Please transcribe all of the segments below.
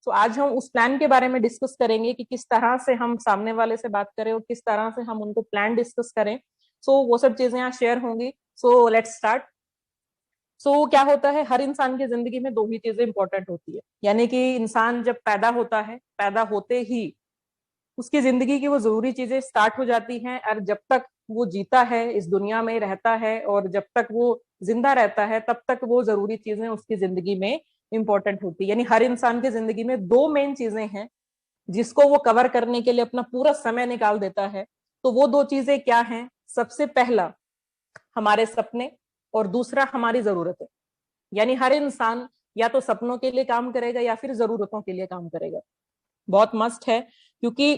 तो आज हम उस प्लान के बारे में डिस्कस करेंगे कि किस तरह से हम सामने वाले से बात करें और किस तरह से हम उनको प्लान डिस्कस करें। सो वो सब चीजें यहाँ शेयर होंगी। So let's start. सो क्या होता है, हर इंसान की जिंदगी में दो ही चीजें इंपॉर्टेंट होती है। यानी कि इंसान जब पैदा होता है, पैदा होते ही उसकी जिंदगी की वो जरूरी चीजें स्टार्ट हो जाती हैं, और जब तक वो जीता है, इस दुनिया में रहता है, और जब तक वो जिंदा रहता है, तब तक वो जरूरी चीजें उसकी जिंदगी में इंपॉर्टेंट होती है। यानी हर इंसान की जिंदगी में दो मेन चीजें हैं जिसको वो कवर करने के लिए अपना पूरा समय निकाल देता है। तो वो दो चीजें क्या हैं? सबसे पहला हमारे सपने, और दूसरा हमारी जरूरतें। यानी हर इंसान या तो सपनों के लिए काम करेगा या फिर जरूरतों के लिए काम करेगा। बहुत मस्ट है, क्योंकि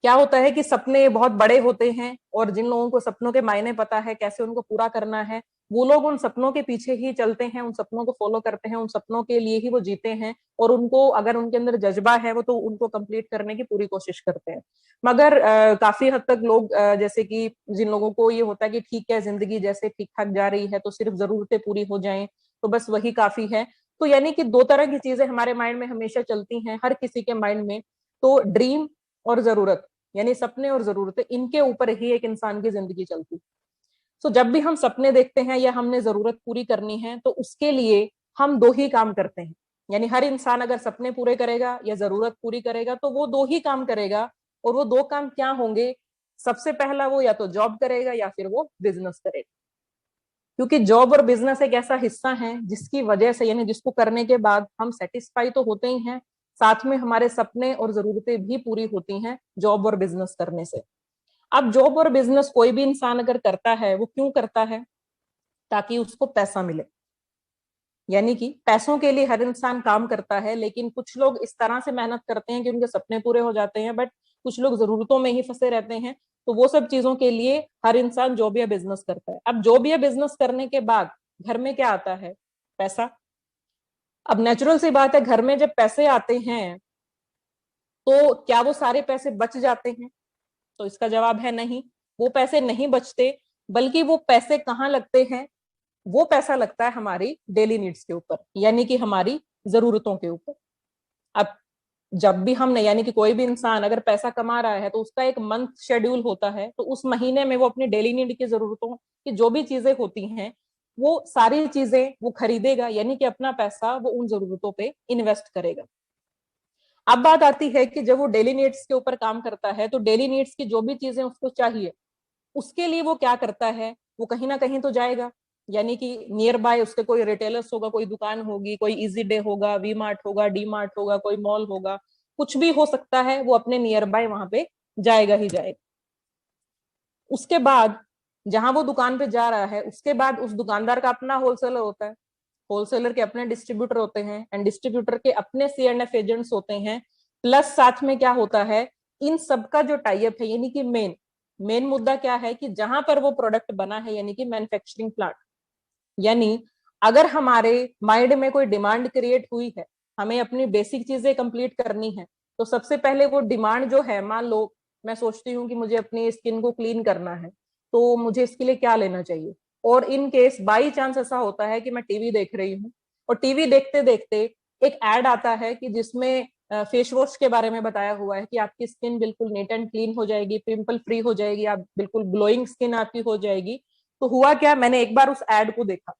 क्या होता है कि सपने बहुत बड़े होते हैं, और जिन लोगों को सपनों के मायने पता है, कैसे उनको पूरा करना है, वो लोग उन सपनों के पीछे ही चलते हैं, उन सपनों को फॉलो करते हैं, उन सपनों के लिए ही वो जीते हैं, और उनको अगर उनके अंदर जज्बा है वो तो उनको कंप्लीट करने की पूरी कोशिश करते हैं। मगर काफी हद तक लोग जैसे कि जिन लोगों को ये होता है कि ठीक है, जिंदगी जैसे ठीक ठाक जा रही है तो सिर्फ जरूरतें पूरी हो जाएं तो बस वही काफी है। तो यानी कि दो तरह की चीजें हमारे माइंड में हमेशा चलती हैं, हर किसी के माइंड में। तो ड्रीम और जरूरत, यानी सपने और जरूरतें, इनके ऊपर ही एक इंसान की जिंदगी चलती। तो जब भी हम सपने देखते हैं या हमने जरूरत पूरी करनी है, तो उसके लिए हम दो ही काम करते हैं। यानी हर इंसान अगर सपने पूरे करेगा या जरूरत पूरी करेगा तो वो दो ही काम करेगा। और वो दो काम क्या होंगे? सबसे पहला, वो या तो जॉब करेगा या फिर वो बिजनेस करेगा। क्योंकि जॉब और बिजनेस एक ऐसा हिस्सा है जिसकी वजह से, यानी जिसको करने के बाद हम सेटिस्फाई तो होते ही हैं, साथ में हमारे सपने और जरूरतें भी पूरी होती हैं जॉब और बिजनेस करने से। अब जॉब और बिजनेस कोई भी इंसान अगर करता है, वो क्यों करता है? ताकि उसको पैसा मिले। यानी कि पैसों के लिए हर इंसान काम करता है, लेकिन कुछ लोग इस तरह से मेहनत करते हैं कि उनके सपने पूरे हो जाते हैं, बट कुछ लोग जरूरतों में ही फंसे रहते हैं। तो वो सब चीजों के लिए हर इंसान जॉब या बिजनेस करता है। अब जॉब या बिजनेस करने के बाद घर में क्या आता है? पैसा। अब नेचुरल सी बात है, घर में जब पैसे आते हैं तो क्या वो सारे पैसे बच जाते हैं? तो इसका जवाब है नहीं। वो पैसे नहीं बचते, बल्कि वो पैसे कहाँ लगते हैं? वो पैसा लगता है हमारी डेली नीड्स के ऊपर, यानी कि हमारी जरूरतों के ऊपर। अब जब भी हमने, यानी कि कोई भी इंसान अगर पैसा कमा रहा है तो उसका एक मंथ शेड्यूल होता है, तो उस महीने में वो अपनी डेली नीड की जरूरतों की जो भी चीजें होती हैं, वो सारी चीजें वो खरीदेगा, यानी कि अपना पैसा वो उन जरूरतों पे इन्वेस्ट करेगा। अब बात आती है कि जब वो डेली नीड्स के ऊपर काम करता है, तो डेली नीड्स की जो भी चीजें उसको चाहिए, उसके लिए वो क्या करता है? वो कहीं ना कहीं तो जाएगा। यानी कि नियर बाय उसके कोई रिटेलर्स होगा, कोई दुकान होगी, कोई इजी डे होगा, वी मार्ट होगा, डी मार्ट होगा, कोई मॉल होगा, कुछ भी हो सकता है, वो अपने नियर बाय वहां पे जाएगा ही जाएगा। उसके बाद जहां वो दुकान पे जा रहा है, उसके बाद उस दुकानदार का अपना होलसेलर होता है, होलसेलर के अपने डिस्ट्रीब्यूटर होते हैं, एंड डिस्ट्रीब्यूटर के अपने C&F एजेंट्स होते हैं। प्लस साथ में क्या होता है, इन सबका जो टाइप है, यानी कि मेन मेन मुद्दा क्या है कि जहां पर वो प्रोडक्ट बना है, यानी कि मैन्युफैक्चरिंग प्लांट। यानी अगर हमारे माइंड में कोई डिमांड क्रिएट हुई है, हमें अपनी बेसिक चीजें कंप्लीट करनी है, तो सबसे पहले वो डिमांड जो है, मान लो मैं सोचती हूँ कि मुझे अपनी स्किन को क्लीन करना है, तो मुझे इसके लिए क्या लेना चाहिए? और इन केस बाई चांस ऐसा होता है कि मैं टीवी देख रही हूँ, और टीवी देखते देखते एक एड आता है कि जिसमें फेस वॉश के बारे में बताया हुआ है कि आपकी स्किन बिल्कुल नीट एंड क्लीन हो जाएगी, पिंपल फ्री हो जाएगी, आप बिल्कुल ग्लोइंग स्किन आपकी हो जाएगी। तो हुआ क्या, मैंने एक बार उस एड को देखा।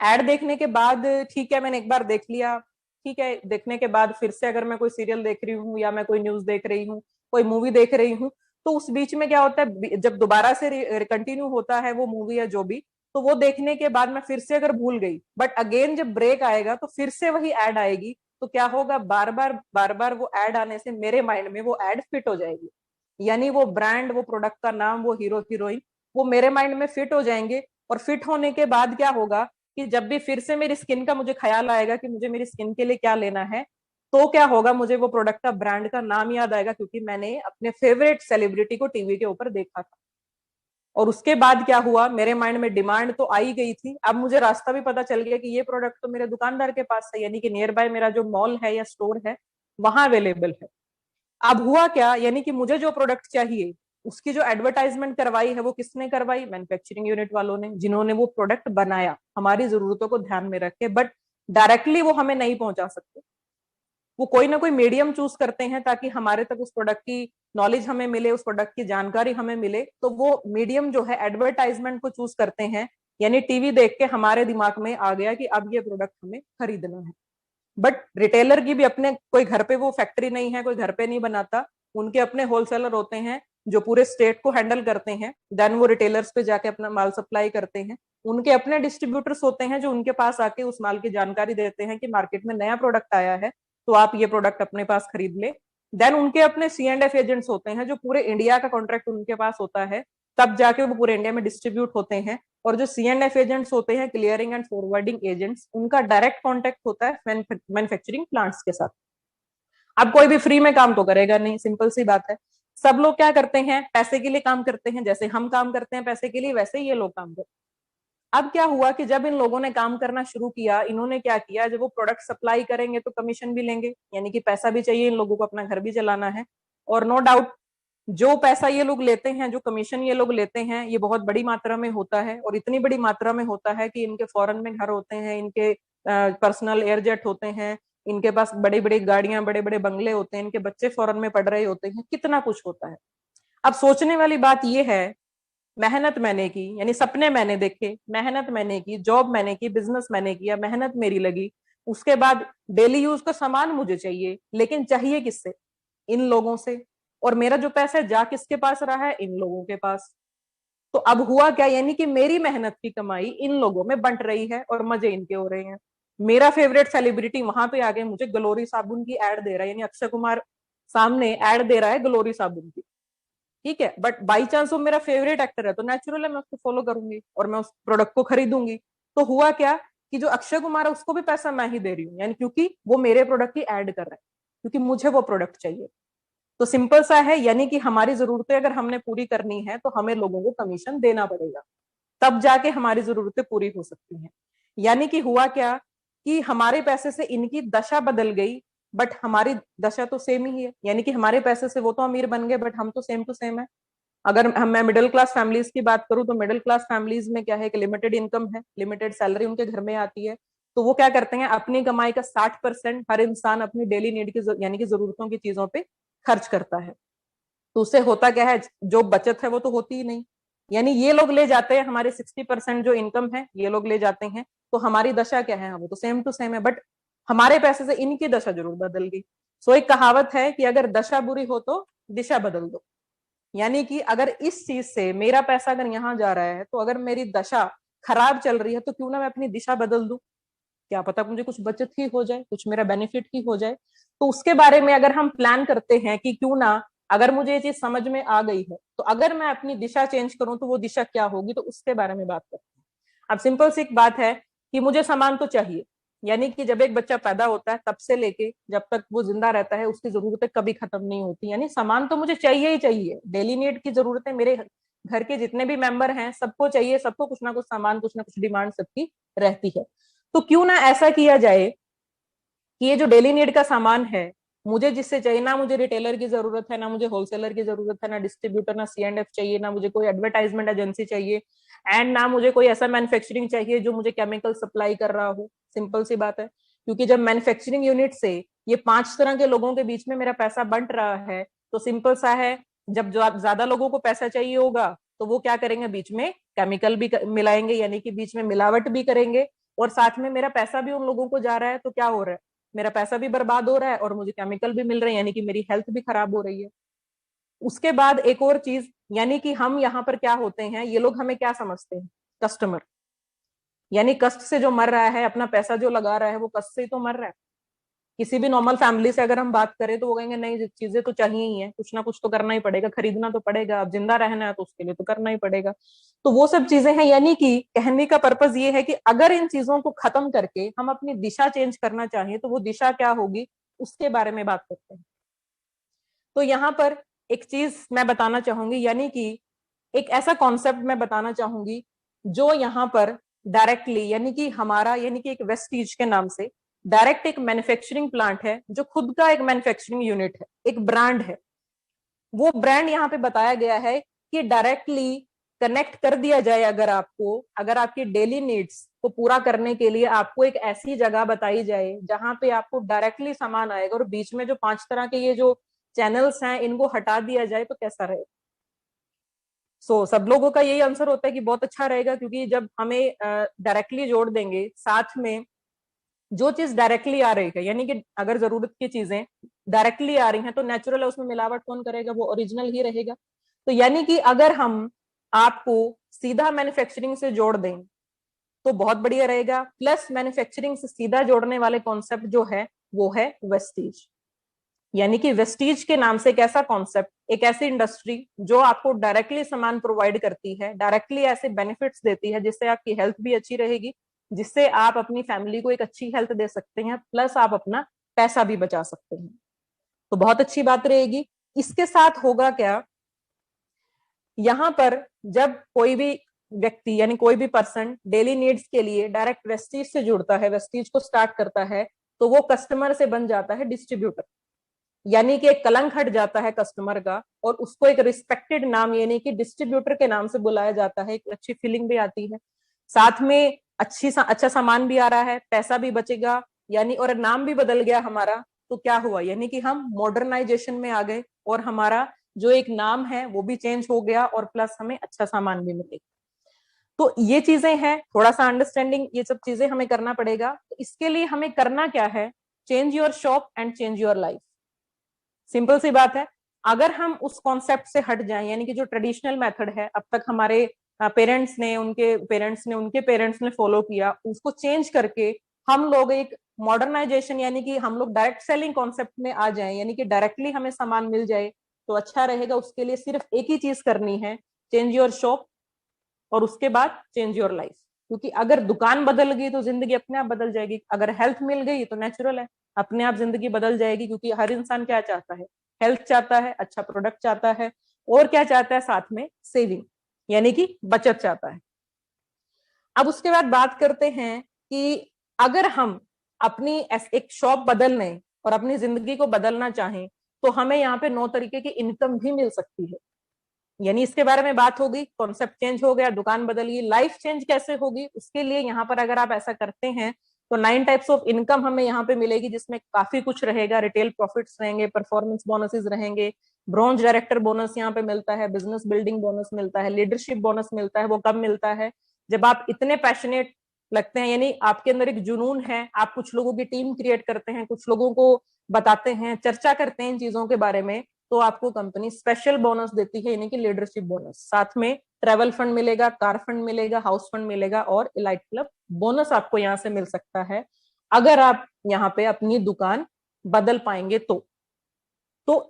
एड देखने के बाद ठीक है, मैंने एक बार देख लिया, ठीक है, देखने के बाद फिर से अगर मैं कोई सीरियल देख रही हूँ या मैं कोई न्यूज देख रही हूँ, कोई मूवी देख रही हूँ, तो उस बीच में क्या होता है, जब दोबारा से कंटिन्यू होता है वो मूवी या जो भी, तो वो देखने के बाद मैं फिर से अगर भूल गई, बट अगेन जब ब्रेक आएगा तो फिर से वही एड आएगी। तो क्या होगा, बार बार वो एड आने से मेरे माइंड में वो एड फिट हो जाएगी। यानी वो ब्रांड, वो प्रोडक्ट का नाम, वो हीरो हीरोइन, वो मेरे माइंड में फिट हो जाएंगे। और फिट होने के बाद क्या होगा कि जब भी फिर से मेरी स्किन का मुझे ख्याल आएगा कि मुझे मेरी स्किन के लिए क्या लेना है, तो क्या होगा, मुझे वो प्रोडक्ट का ब्रांड का नाम याद आएगा, क्योंकि मैंने अपने फेवरेट सेलिब्रिटी को टीवी के ऊपर देखा था। और उसके बाद क्या हुआ, मेरे माइंड में डिमांड तो आई गई थी, अब मुझे रास्ता भी पता चल गया कि ये प्रोडक्ट तो मेरे दुकानदार के पास है, यानी कि नियर बाय मेरा जो मॉल है या स्टोर है वहां अवेलेबल है। अब हुआ क्या, यानी कि मुझे जो प्रोडक्ट चाहिए उसकी जो एडवर्टाइजमेंट करवाई है वो किसने करवाई? मैन्युफैक्चरिंग यूनिट वालों ने, जिन्होंने वो प्रोडक्ट बनाया हमारी जरूरतों को ध्यान में रख के, बट डायरेक्टली वो हमें नहीं पहुंचा सकते। वो कोई ना कोई मीडियम चूज करते हैं ताकि हमारे तक उस प्रोडक्ट की नॉलेज हमें मिले, उस प्रोडक्ट की जानकारी हमें मिले। तो वो मीडियम जो है एडवर्टाइजमेंट को चूज करते हैं, यानी टीवी देख के हमारे दिमाग में आ गया कि अब ये प्रोडक्ट हमें खरीदना है। बट रिटेलर की भी अपने कोई घर पे वो फैक्ट्री नहीं है, कोई घर पे नहीं बनाता, उनके अपने होलसेलर होते हैं जो पूरे स्टेट को हैंडल करते हैं। देन वो रिटेलर्स पे जाके अपना माल सप्लाई करते हैं। उनके अपने डिस्ट्रीब्यूटर्स होते हैं जो उनके पास आके उस माल की जानकारी देते हैं कि मार्केट में नया प्रोडक्ट आया है तो आप ये प्रोडक्ट अपने पास खरीद ले। देन उनके अपने C&F एजेंट्स होते हैं जो पूरे इंडिया का कॉन्ट्रैक्ट उनके पास होता है, तब जाके वो पूरे इंडिया में डिस्ट्रीब्यूट होते हैं। और जो C&F एजेंट्स होते हैं, क्लियरिंग एंड फॉरवर्डिंग एजेंट्स, उनका डायरेक्ट कॉन्टेक्ट होता है मैन्युफैक्चरिंग प्लांट्स के साथ। अब कोई भी फ्री में काम तो करेगा नहीं, सिंपल सी बात है। सब लोग क्या करते हैं, पैसे के लिए काम करते हैं। जैसे हम काम करते हैं पैसे के लिए, वैसे ही ये लोग काम करते हैं। अब क्या हुआ कि जब इन लोगों ने काम करना शुरू किया, इन्होंने क्या किया, जब वो प्रोडक्ट सप्लाई करेंगे तो कमीशन भी लेंगे, यानी कि पैसा भी चाहिए इन लोगों को, अपना घर भी चलाना है। और नो डाउट जो पैसा ये लोग लेते हैं, जो कमीशन ये लोग लेते हैं, ये बहुत बड़ी मात्रा में होता है। और इतनी बड़ी मात्रा में होता है कि इनके फॉरेन में घर होते हैं, इनके पर्सनल एयरजेट होते हैं, इनके पास बड़ी बड़ी गाड़ियां, बड़े बड़े बंगले होते हैं, इनके बच्चे फॉरेन में पढ़ रहे होते हैं, कितना कुछ होता है। अब सोचने वाली बात यह है, मेहनत मैंने की, यानी सपने मैंने देखे, मेहनत मैंने की, जॉब मैंने की, बिजनेस मैंने किया, मेहनत मेरी लगी। उसके बाद डेली यूज का सामान मुझे चाहिए, लेकिन चाहिए किससे? इन लोगों से। और मेरा जो पैसा है जा किसके पास रहा है? इन लोगों के पास। तो अब हुआ क्या, यानी कि मेरी मेहनत की कमाई इन लोगों में बंट रही है और मजे इनके हो रहे हैं। मेरा फेवरेट सेलिब्रिटी वहां पे आके मुझे ग्लोरी साबुन की एड दे रहा है, यानी अक्षय कुमार सामने एड दे रहा है ग्लोरी साबुन की, ठीक है। बट बाई चांस वो मेरा फेवरेट एक्टर है तो नेचुरल है मैं उसको फॉलो करूंगी और मैं उस प्रोडक्ट को खरीदूंगी। तो हुआ क्या कि जो अक्षय कुमार है उसको भी पैसा मैं ही दे रही हूँ, यानी क्योंकि वो मेरे प्रोडक्ट की एड कर रहा है, क्योंकि मुझे वो प्रोडक्ट चाहिए। तो सिंपल सा है, यानी कि हमारी जरूरतें अगर हमने पूरी करनी है तो हमें लोगों को कमीशन देना पड़ेगा, तब जाके हमारी जरूरतें पूरी हो सकती हैं। यानी कि हुआ क्या कि हमारे पैसे से इनकी दशा बदल गई, बट हमारी दशा तो सेम ही है। यानी कि हमारे पैसे से वो तो अमीर बन गए, बट हम तो सेम टू सेम है। अगर मैं मिडिल क्लास फैमिलीज की बात करूं तो मिडिल क्लास फैमिलीज में क्या है कि लिमिटेड इनकम है, लिमिटेड सैलरी उनके घर में आती है। तो वो क्या करते हैं, अपनी कमाई का 60% हर इंसान अपनी डेली नीड की यानी कि जरूरतों की चीजों पे खर्च करता है। तो उससे होता क्या है, जो बचत है वो तो होती ही नहीं। यानी ये लोग ले जाते हैं हमारे 60% जो इनकम है, ये लोग ले जाते हैं। तो हमारी दशा क्या है, वो तो सेम टू सेम है, बट हमारे पैसे से इनकी दशा जरूर बदल गई। सो एक कहावत है कि अगर दशा बुरी हो तो दिशा बदल दो। यानी कि अगर इस चीज से मेरा पैसा अगर यहाँ जा रहा है, तो अगर मेरी दशा खराब चल रही है तो क्यों ना मैं अपनी दिशा बदल दूं। क्या पता मुझे कुछ बचत ही हो जाए, कुछ मेरा बेनिफिट ही हो जाए। तो उसके बारे में अगर हम प्लान करते हैं कि क्यों ना, अगर मुझे ये चीज समझ में आ गई है तो अगर मैं अपनी दिशा चेंज करूं तो वो दिशा क्या होगी, तो उसके बारे में बात करते हैं। अब सिंपल सी एक बात है कि मुझे सामान तो चाहिए, यानी कि जब एक बच्चा पैदा होता है तब से लेके जब तक वो जिंदा रहता है उसकी जरूरतें कभी खत्म नहीं होती, यानी सामान तो मुझे चाहिए ही चाहिए। डेली नीड की जरूरतें मेरे घर के जितने भी मेंबर हैं सबको चाहिए, सबको कुछ ना कुछ सामान, कुछ ना कुछ डिमांड सबकी रहती है। तो क्यों ना ऐसा किया जाए कि ये जो डेली नीड का सामान है, मुझे जिससे चाहिए, ना मुझे रिटेलर की जरूरत है, ना मुझे होलसेलर की जरूरत है, ना डिस्ट्रीब्यूटर, ना C&F चाहिए, ना मुझे कोई एडवर्टाइजमेंट एजेंसी चाहिए, एंड ना मुझे कोई ऐसा मैन्युफैक्चरिंग चाहिए जो मुझे केमिकल सप्लाई कर रहा हो। सिंपल सी बात है, क्योंकि जब मैन्युफैक्चरिंग यूनिट से ये 5 तरह के लोगों के बीच में मेरा पैसा बंट रहा है, तो सिंपल सा है, जब ज्यादा लोगों को पैसा चाहिए होगा तो वो क्या करेंगे, बीच में केमिकल भी मिलाएंगे, यानी कि बीच में मिलावट भी करेंगे। और साथ में मेरा पैसा भी उन लोगों को जा रहा है, तो क्या हो रहा है, मेरा पैसा भी बर्बाद हो रहा है और मुझे केमिकल भी मिल रहे हैं, यानी कि मेरी हेल्थ भी खराब हो रही है। उसके बाद एक और चीज, यानी कि हम यहाँ पर क्या होते हैं, ये लोग हमें क्या समझते हैं, कस्टमर। यानी कष्ट से जो मर रहा है, अपना पैसा जो लगा रहा है, वो कष्ट से ही तो मर रहा है। किसी भी नॉर्मल फैमिली से अगर हम बात करें तो वो कहेंगे नहीं, चीजें तो चाहिए ही है, कुछ ना कुछ तो करना ही पड़ेगा, खरीदना तो पड़ेगा, अब जिंदा रहना है तो उसके लिए तो करना ही पड़ेगा। तो वो सब चीजें हैं। यानी कि कहने का पर्पज ये है कि अगर इन चीजों को खत्म करके हम अपनी दिशा चेंज करना चाहें तो वो दिशा क्या होगी, उसके बारे में बात करते हैं। तो यहाँ पर एक चीज मैं बताना चाहूंगी, यानी कि एक ऐसा कॉन्सेप्ट मैं बताना चाहूंगी जो यहाँ पर डायरेक्टली, यानी कि हमारा, यानी कि एक वेस्टीज के नाम से डायरेक्ट एक मैन्युफैक्चरिंग प्लांट है, जो खुद का एक मैन्युफैक्चरिंग यूनिट है, एक ब्रांड है। वो ब्रांड यहाँ पे बताया गया है कि डायरेक्टली कनेक्ट कर दिया जाए, अगर आपकी डेली नीड्स को पूरा करने के लिए आपको एक ऐसी जगह बताई जाए जहां पे आपको डायरेक्टली सामान आएगा, और बीच में जो 5 तरह के ये जो चैनल्स हैं इनको हटा दिया जाए, तो कैसा रहेगा? सब लोगों का यही आंसर होता है कि बहुत अच्छा रहेगा, क्योंकि जब हमें डायरेक्टली जोड़ देंगे, साथ में जो चीज डायरेक्टली आ रही है, यानी कि अगर जरूरत की चीजें डायरेक्टली आ रही हैं तो नेचुरल है, उसमें मिलावट कौन करेगा? वो ओरिजिनल ही रहेगा। तो यानी कि अगर हम आपको सीधा मैन्युफैक्चरिंग से जोड़ दें तो बहुत बढ़िया रहेगा। प्लस मैन्युफैक्चरिंग से सीधा जोड़ने वाले कॉन्सेप्ट जो है वो है वेस्टीज। यानी कि वेस्टीज के नाम से एक ऐसा कॉन्सेप्ट, एक ऐसी इंडस्ट्री जो आपको डायरेक्टली सामान प्रोवाइड करती है, डायरेक्टली ऐसे बेनिफिट्स देती है जिससे आपकी हेल्थ भी अच्छी रहेगी, जिससे आप अपनी फैमिली को एक अच्छी हेल्थ दे सकते हैं, प्लस आप अपना पैसा भी बचा सकते हैं। तो बहुत अच्छी बात रहेगी। इसके साथ होगा क्या, यहां पर जब कोई भी व्यक्ति यानी कोई भी पर्सन डेली नीड्स के लिए डायरेक्ट वेस्टीज से जुड़ता है, वेस्टीज को स्टार्ट करता है, तो वो कस्टमर से बन जाता है डिस्ट्रीब्यूटर। यानी कि एक कलंक हट जाता है कस्टमर का, और उसको एक रिस्पेक्टेड नाम यानी कि डिस्ट्रीब्यूटर के नाम से बुलाया जाता है। एक अच्छी फीलिंग भी आती है, साथ में अच्छा सामान भी आ रहा है, पैसा भी बचेगा, यानी और नाम भी बदल गया हमारा। तो क्या हुआ, यानी कि हम मॉडर्नाइजेशन में आ गए, और हमारा जो एक नाम है वो भी चेंज हो गया, और प्लस हमें अच्छा सामान भी मिलेगा। तो ये चीजें हैं, थोड़ा सा अंडरस्टैंडिंग, ये सब चीजें हमें करना पड़ेगा। तो इसके लिए हमें करना क्या है, change your shop and change your life. Simple सी बात है। अगर हम उस कॉन्सेप्ट से हट जाएं, यानी कि जो ट्रेडिशनल मेथड है अब तक हमारे पेरेंट्स ने, उनके पेरेंट्स ने फॉलो किया, उसको चेंज करके हम लोग एक मॉडर्नाइजेशन यानी कि हम लोग डायरेक्ट सेलिंग कॉन्सेप्ट में आ जाएं, यानी कि डायरेक्टली हमें सामान मिल जाए, तो अच्छा रहेगा। उसके लिए सिर्फ एक ही चीज करनी है, चेंज योर शॉप, और उसके बाद चेंज योर लाइफ। क्योंकि अगर दुकान बदल गई तो जिंदगी अपने आप बदल जाएगी, अगर हेल्थ मिल गई तो नेचुरल है, अपने आप जिंदगी बदल जाएगी। क्योंकि हर इंसान क्या चाहता है, हेल्थ चाहता है, अच्छा प्रोडक्ट चाहता है, और क्या चाहता है, साथ में सेविंग यानी कि बचत चाहता है। अब उसके बाद बात करते हैं कि अगर हम अपनी एक शॉप बदलने और अपनी जिंदगी को बदलना चाहें, तो हमें यहाँ पे 9 तरीके की इनकम भी मिल सकती है। यानी इसके बारे में बात होगी, कॉन्सेप्ट चेंज हो गया, दुकान बदल गई, लाइफ चेंज कैसे होगी उसके लिए यहाँ पर अगर आप ऐसा करते हैं तो 9 टाइप्स ऑफ इनकम हमें यहाँ पे मिलेगी, जिसमें काफी कुछ रहेगा। रिटेल प्रॉफिट्स रहेंगे, परफॉर्मेंस बोनसेस रहेंगे, ब्रॉन्ज डायरेक्टर बोनस यहाँ पे मिलता है, बिजनेस बिल्डिंग बोनस मिलता है, लीडरशिप बोनस मिलता है। वो कब मिलता है, जब आप इतने पैशनेट लगते हैं, यानी आपके अंदर एक जुनून है, आप कुछ लोगों की टीम क्रिएट करते हैं, कुछ लोगों को बताते हैं, चर्चा करते हैं इन चीजों के बारे में, तो आपको कंपनी स्पेशल बोनस देती है, यानी कि लीडरशिप बोनस। साथ में ट्रेवल फंड मिलेगा, कार फंड मिलेगा, हाउस फंड मिलेगा, और इलाइट क्लब बोनस आपको यहाँ से मिल सकता है, अगर आप यहाँ पे अपनी दुकान बदल पाएंगे तो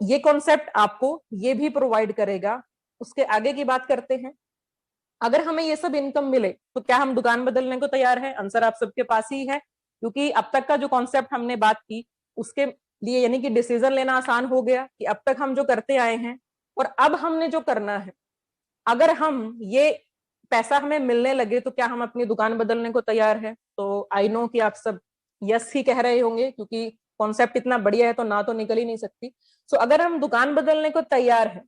ये कॉन्सेप्ट आपको ये भी प्रोवाइड करेगा। उसके आगे की बात करते हैं, अगर हमें ये सब इनकम मिले तो क्या हम दुकान बदलने को तैयार है? आंसर आप सबके पास ही है, क्योंकि अब तक का जो कॉन्सेप्ट हमने बात की उसके लिए यानी कि डिसीजन लेना आसान हो गया कि अब तक हम जो करते आए हैं और अब हमने जो करना है, अगर हम ये पैसा हमें मिलने लगे तो क्या हम अपनी दुकान बदलने को तैयार है? तो आई नो कि आप सब यस ही कह रहे होंगे, क्योंकि कॉन्सेप्ट इतना बढ़िया है तो ना तो निकल ही नहीं सकती। अगर हम दुकान बदलने को तैयार है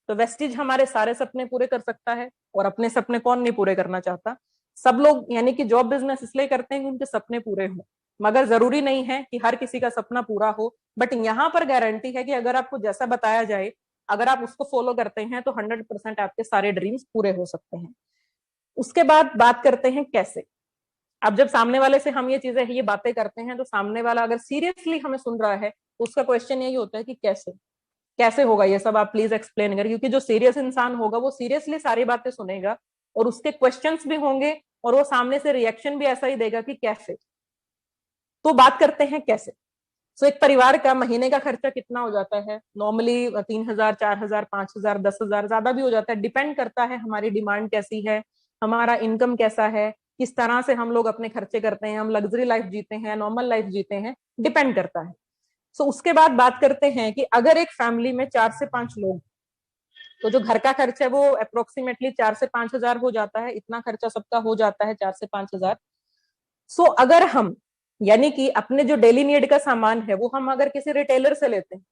तो वेस्टिज हमारे सारे सपने पूरे कर सकता है, और अपने सपने कौन नहीं पूरे करना चाहता? सब लोग यानी कि जॉब बिजनेस इसलिए करते हैं कि उनके सपने पूरे हों, मगर जरूरी नहीं है कि हर किसी का सपना पूरा हो। बट यहाँ पर गारंटी है कि अगर आपको जैसा बताया जाए, अगर आप उसको फॉलो करते हैं तो 100% आपके सारे ड्रीम्स पूरे हो सकते हैं। उसके बाद बात करते हैं कैसे। अब जब सामने वाले से हम ये बातें करते हैं तो सामने वाला अगर सीरियसली हमें सुन रहा है तो उसका क्वेश्चन यही होता है कि कैसे कैसे होगा ये सब, आप प्लीज एक्सप्लेन करें। क्योंकि जो सीरियस इंसान होगा वो सीरियसली सारी बातें सुनेगा, और उसके क्वेश्चंस भी होंगे, और वो सामने से रिएक्शन भी ऐसा ही देगा कि कैसे। तो बात करते हैं कैसे। एक परिवार का महीने का खर्चा कितना हो जाता है? नॉर्मली 3,000, 4,000, 5,000, 10,000, ज्यादा भी हो जाता है, डिपेंड करता है हमारी डिमांड कैसी है, हमारा इनकम कैसा है, किस तरह से हम लोग अपने खर्चे करते हैं, हम लग्जरी लाइफ जीते हैं, नॉर्मल लाइफ जीते हैं, डिपेंड करता है। उसके बाद बात करते हैं कि अगर एक फैमिली में 4 से 5 लोग, तो जो घर का खर्च है वो अप्रोक्सीमेटली 4 से 5,000 हो जाता है। इतना खर्चा सबका हो जाता है, 4 से 5,000। अगर हम यानी कि अपने जो डेली नीड का सामान है वो हम अगर किसी रिटेलर से लेते हैं,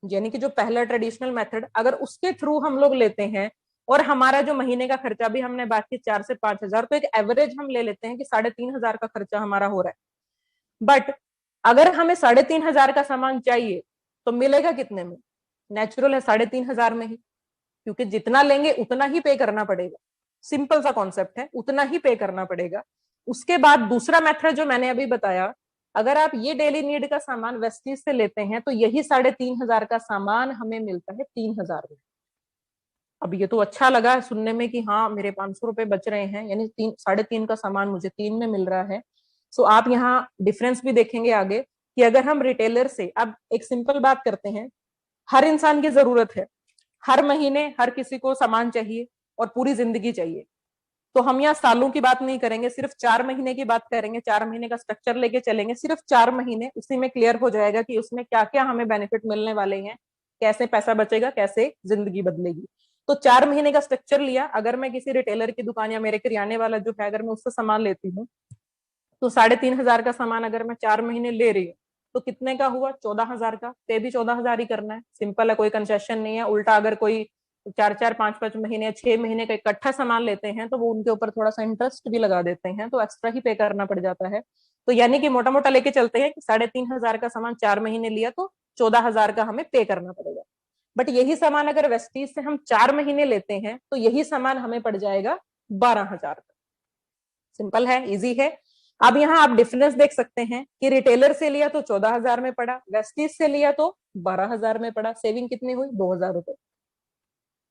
यानी कि जो पहला ट्रेडिशनल मेथड, अगर उसके थ्रू हम लोग लेते हैं और हमारा जो महीने का खर्चा भी हमने बात की 4 से 5 हजार, तो एक एवरेज हम ले लेते हैं कि 3,500 का खर्चा हमारा हो रहा है। बट अगर हमें 3,500 का सामान चाहिए तो मिलेगा कितने में? नेचुरल है 3,500 में ही, क्योंकि जितना लेंगे उतना ही पे करना पड़ेगा। सिंपल सा कॉन्सेप्ट है, उतना ही पे करना पड़ेगा। उसके बाद दूसरा मेथड जो मैंने अभी बताया, अगर आप ये डेली नीड का सामान वेस्टीज से लेते हैं तो यही 3,500 का सामान हमें मिलता है 3,000 में। अब ये तो अच्छा लगा सुनने में कि हाँ मेरे 500 रुपए बच रहे हैं, यानी 3.5 का सामान मुझे 3 में मिल रहा है। सो आप यहाँ डिफरेंस भी देखेंगे आगे कि अगर हम रिटेलर से, अब एक सिंपल बात करते हैं, हर इंसान की जरूरत है, हर महीने हर किसी को सामान चाहिए और पूरी जिंदगी चाहिए। तो हम यहाँ सालों की बात नहीं करेंगे, सिर्फ 4 महीने की बात करेंगे। 4 महीने का स्ट्रक्चर लेके चलेंगे, सिर्फ 4 महीने, उसी में क्लियर हो जाएगा कि उसमें क्या क्या हमें बेनिफिट मिलने वाले हैं, कैसे पैसा बचेगा, कैसे जिंदगी बदलेगी। तो 4 महीने का स्ट्रक्चर लिया। अगर मैं किसी रिटेलर की दुकान या मेरे किराने वाला जो है, अगर मैं उससे सामान लेती हूँ, तो 3,500 का सामान अगर मैं 4 महीने ले रही हूँ तो कितने का हुआ? 14,000 का। पे भी 14,000 ही करना है, सिंपल है, कोई कंसेशन नहीं है। उल्टा अगर कोई 4-4, 5-5 महीने, 6 महीने का इकट्ठा सामान लेते हैं तो वो उनके ऊपर थोड़ा सा इंटरेस्ट भी लगा देते हैं, तो एक्स्ट्रा ही पे करना पड़ जाता है। तो यानी कि मोटा मोटा लेके चलते हैं कि 3,500 का सामान 4 महीने लिया तो 14,000 का हमें पे करना पड़ेगा। बट यही सामान अगर वेस्टीज से हम 4 महीने लेते हैं तो यही सामान हमें पड़ जाएगा 12,000 का। सिंपल है, इजी है। अब यहाँ आप डिफरेंस देख सकते हैं कि रिटेलर से लिया तो 14,000 में पड़ा, वेस्टीज से लिया तो 12,000 में पड़ा। सेविंग कितनी हुई? 2,000 रुपए।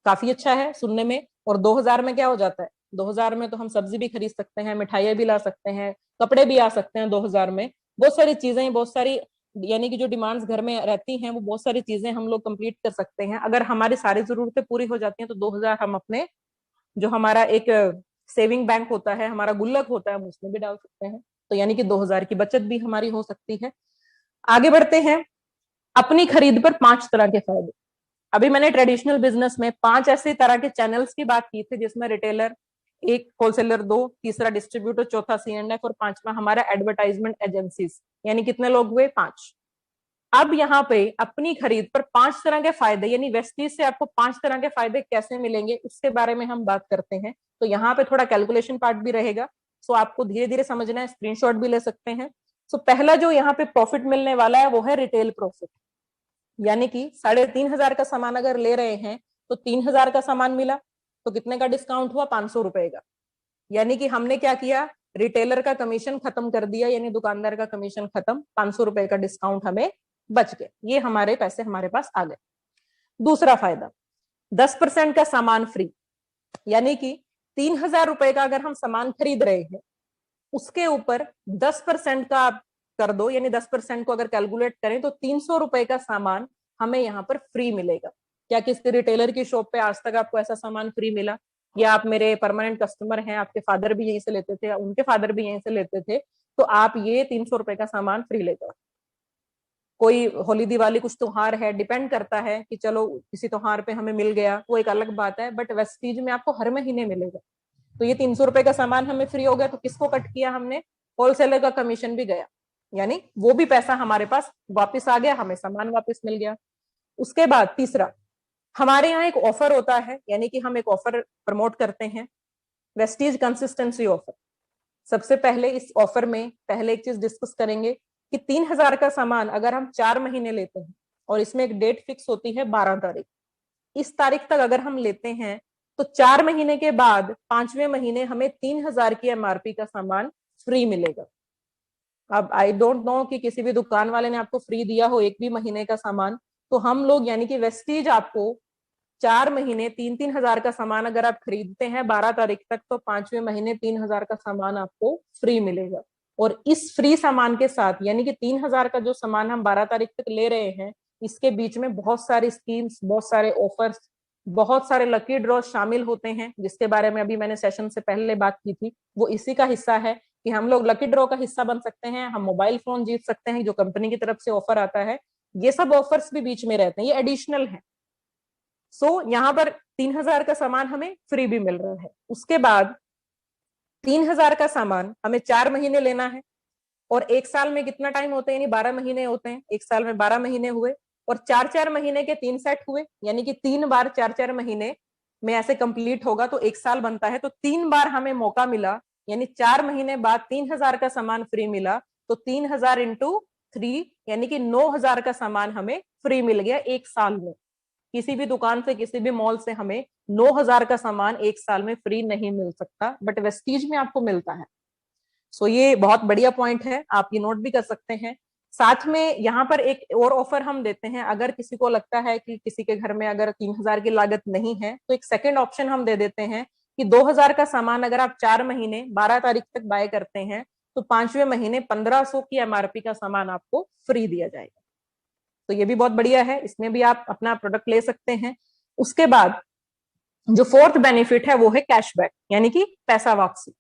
काफी अच्छा है सुनने में। और 2,000 में क्या हो जाता है? 2,000 में तो हम सब्जी भी खरीद सकते हैं, मिठाइयां भी ला सकते हैं, कपड़े भी आ सकते हैं 2,000 में। बहुत सारी चीजें, बहुत सारी, यानी कि जो डिमांड्स घर में रहती हैं वो बहुत सारी चीजें हम लोग कंप्लीट कर सकते हैं। अगर हमारी सारी जरूरतें पूरी हो जाती हैं तो 2,000 हम अपने, जो हमारा एक सेविंग बैंक होता है, हमारा गुल्लक होता है, हम उसमें भी डाल सकते हैं। तो यानी कि 2,000 की बचत भी हमारी हो सकती है। आगे बढ़ते हैं। अपनी खरीद पर 5 तरह के फायदे। अभी मैंने ट्रेडिशनल बिजनेस में 5 ऐसे तरह के चैनल्स की बात की थी, जिसमें रिटेलर 1, होलसेलर 2, तीसरा डिस्ट्रीब्यूटर, चौथा C&F और 5वां हमारा एडवर्टाइजमेंट एजेंसीज। यानी कितने लोग हुए? 5। अब यहाँ पे अपनी खरीद पर 5 तरह के फायदे, यानी वेस्टीज से आपको 5 तरह के फायदे कैसे मिलेंगे उसके बारे में हम बात करते हैं। तो यहाँ पे थोड़ा कैलकुलेशन पार्ट भी रहेगा, सो आपको धीरे धीरे समझना है, स्क्रीनशॉट भी ले सकते हैं। सो पहला जो यहाँ पे प्रॉफिट मिलने वाला है वो है रिटेल प्रॉफिट। यानी कि 3,500 का सामान अगर ले रहे हैं तो 3,000 का सामान मिला तो कितने का डिस्काउंट हुआ? 500 रुपए का। यानी कि हमने क्या किया? रिटेलर का कमीशन खत्म कर दिया, यानी दुकानदार का कमीशन खत्म, 500 रुपए का डिस्काउंट हमें बच गए, ये हमारे पैसे हमारे पास आ गए। दूसरा फायदा, 10% का सामान फ्री। यानी कि 3,000 रुपए का अगर हम सामान खरीद रहे हैं, उसके ऊपर 10% का आप कर दो, यानी 10% को अगर कैलकुलेट करें तो 300 रुपए का सामान हमें यहाँ पर फ्री मिलेगा। क्या किसी रिटेलर की शॉप पे आज तक आपको ऐसा सामान फ्री मिला? या आप मेरे परमानेंट कस्टमर हैं, आपके फादर भी यहीं से लेते थे, उनके फादर भी यहीं से लेते थे, तो आप ये 300 रुपए का सामान फ्री ले जाओ। कोई होली दिवाली कुछ त्योहार है, डिपेंड करता है कि चलो किसी त्योहार पे हमें मिल गया, वो एक अलग बात है, बट वेस्टीज में आपको हर महीने मिलेगा। तो ये 300 रुपए का सामान हमें फ्री हो गया, तो किसको कट किया हमने? होलसेलर का कमीशन भी गया, यानी वो भी पैसा हमारे पास वापस आ गया, हमें सामान वापस मिल गया। उसके बाद तीसरा, हमारे यहाँ एक ऑफर होता है, यानी कि हम एक ऑफर प्रमोट करते हैं, वेस्टीज कंसिस्टेंसी ऑफर। सबसे पहले इस ऑफर में पहले एक चीज डिस्कस करेंगे कि 3,000 का सामान अगर हम 4 महीने लेते हैं, और इसमें एक डेट फिक्स होती है 12 तारीख, इस तारीख तक अगर हम लेते हैं तो 4 महीने के बाद 5वें महीने हमें 3,000 की MRP का सामान फ्री मिलेगा। अब आई डोंट नो कि किसी भी दुकान वाले ने आपको फ्री दिया हो एक भी महीने का सामान, तो हम लोग यानी कि वेस्टीज आपको 4 महीने 3-3 हजार का सामान अगर आप खरीदते हैं 12 तारीख तक, तो 5वें महीने 3,000 का सामान आपको फ्री मिलेगा। और इस फ्री सामान के साथ, यानी कि 3,000 का जो सामान हम 12 तारीख तक ले रहे हैं, इसके बीच में बहुत सारी स्कीम्स, बहुत सारे ऑफर्स, बहुत सारे लकी ड्रॉ शामिल होते हैं, जिसके बारे में अभी मैंने सेशन से पहले बात की थी। वो इसी का हिस्सा है कि हम लोग लकी ड्रॉ का हिस्सा बन सकते हैं, हम मोबाइल फोन जीत सकते हैं जो कंपनी की तरफ से ऑफर आता है। ये सब ऑफर्स भी बीच में रहते हैं, ये एडिशनल है। सो यहाँ पर 3,000 का सामान हमें फ्री भी मिल रहा है। उसके बाद 3,000 का सामान हमें 4 महीने लेना है, और एक साल में कितना टाइम होता है? यानी 12 महीने होते हैं, एक साल में 12 महीने हुए, और 4-4 महीने के 3 सेट हुए, यानी कि 3 बार 4-4 महीने में ऐसे कंप्लीट होगा तो 1 साल बनता है, तो 3 बार हमें मौका मिला, यानी 4 महीने बाद 3000 का सामान फ्री मिला, तो 3000 इंटू 3 यानी कि 9000 का सामान हमें फ्री मिल गया 1 साल में। किसी भी दुकान से, किसी भी मॉल से हमें 9000 का सामान 1 साल में फ्री नहीं मिल सकता, बट वेस्टीज में आपको मिलता है। सो ये बहुत बढ़िया पॉइंट है, आप ये नोट भी कर सकते हैं। साथ में यहाँ पर एक और ऑफर हम देते हैं, अगर किसी को लगता है कि किसी के घर में अगर 3000 की लागत नहीं है, तो एक सेकंड ऑप्शन हम दे देते हैं कि 2000 का सामान अगर आप 4 महीने 12 तारीख तक बाय करते हैं, तो 5वें महीने 1500 की एमआरपी का सामान आपको फ्री दिया जाएगा। तो ये भी बहुत बढ़िया है, इसमें भी आप अपना प्रोडक्ट ले सकते हैं। उसके बाद जो फोर्थ बेनिफिट है वो है कैशबैक, यानी कि पैसा वापसी।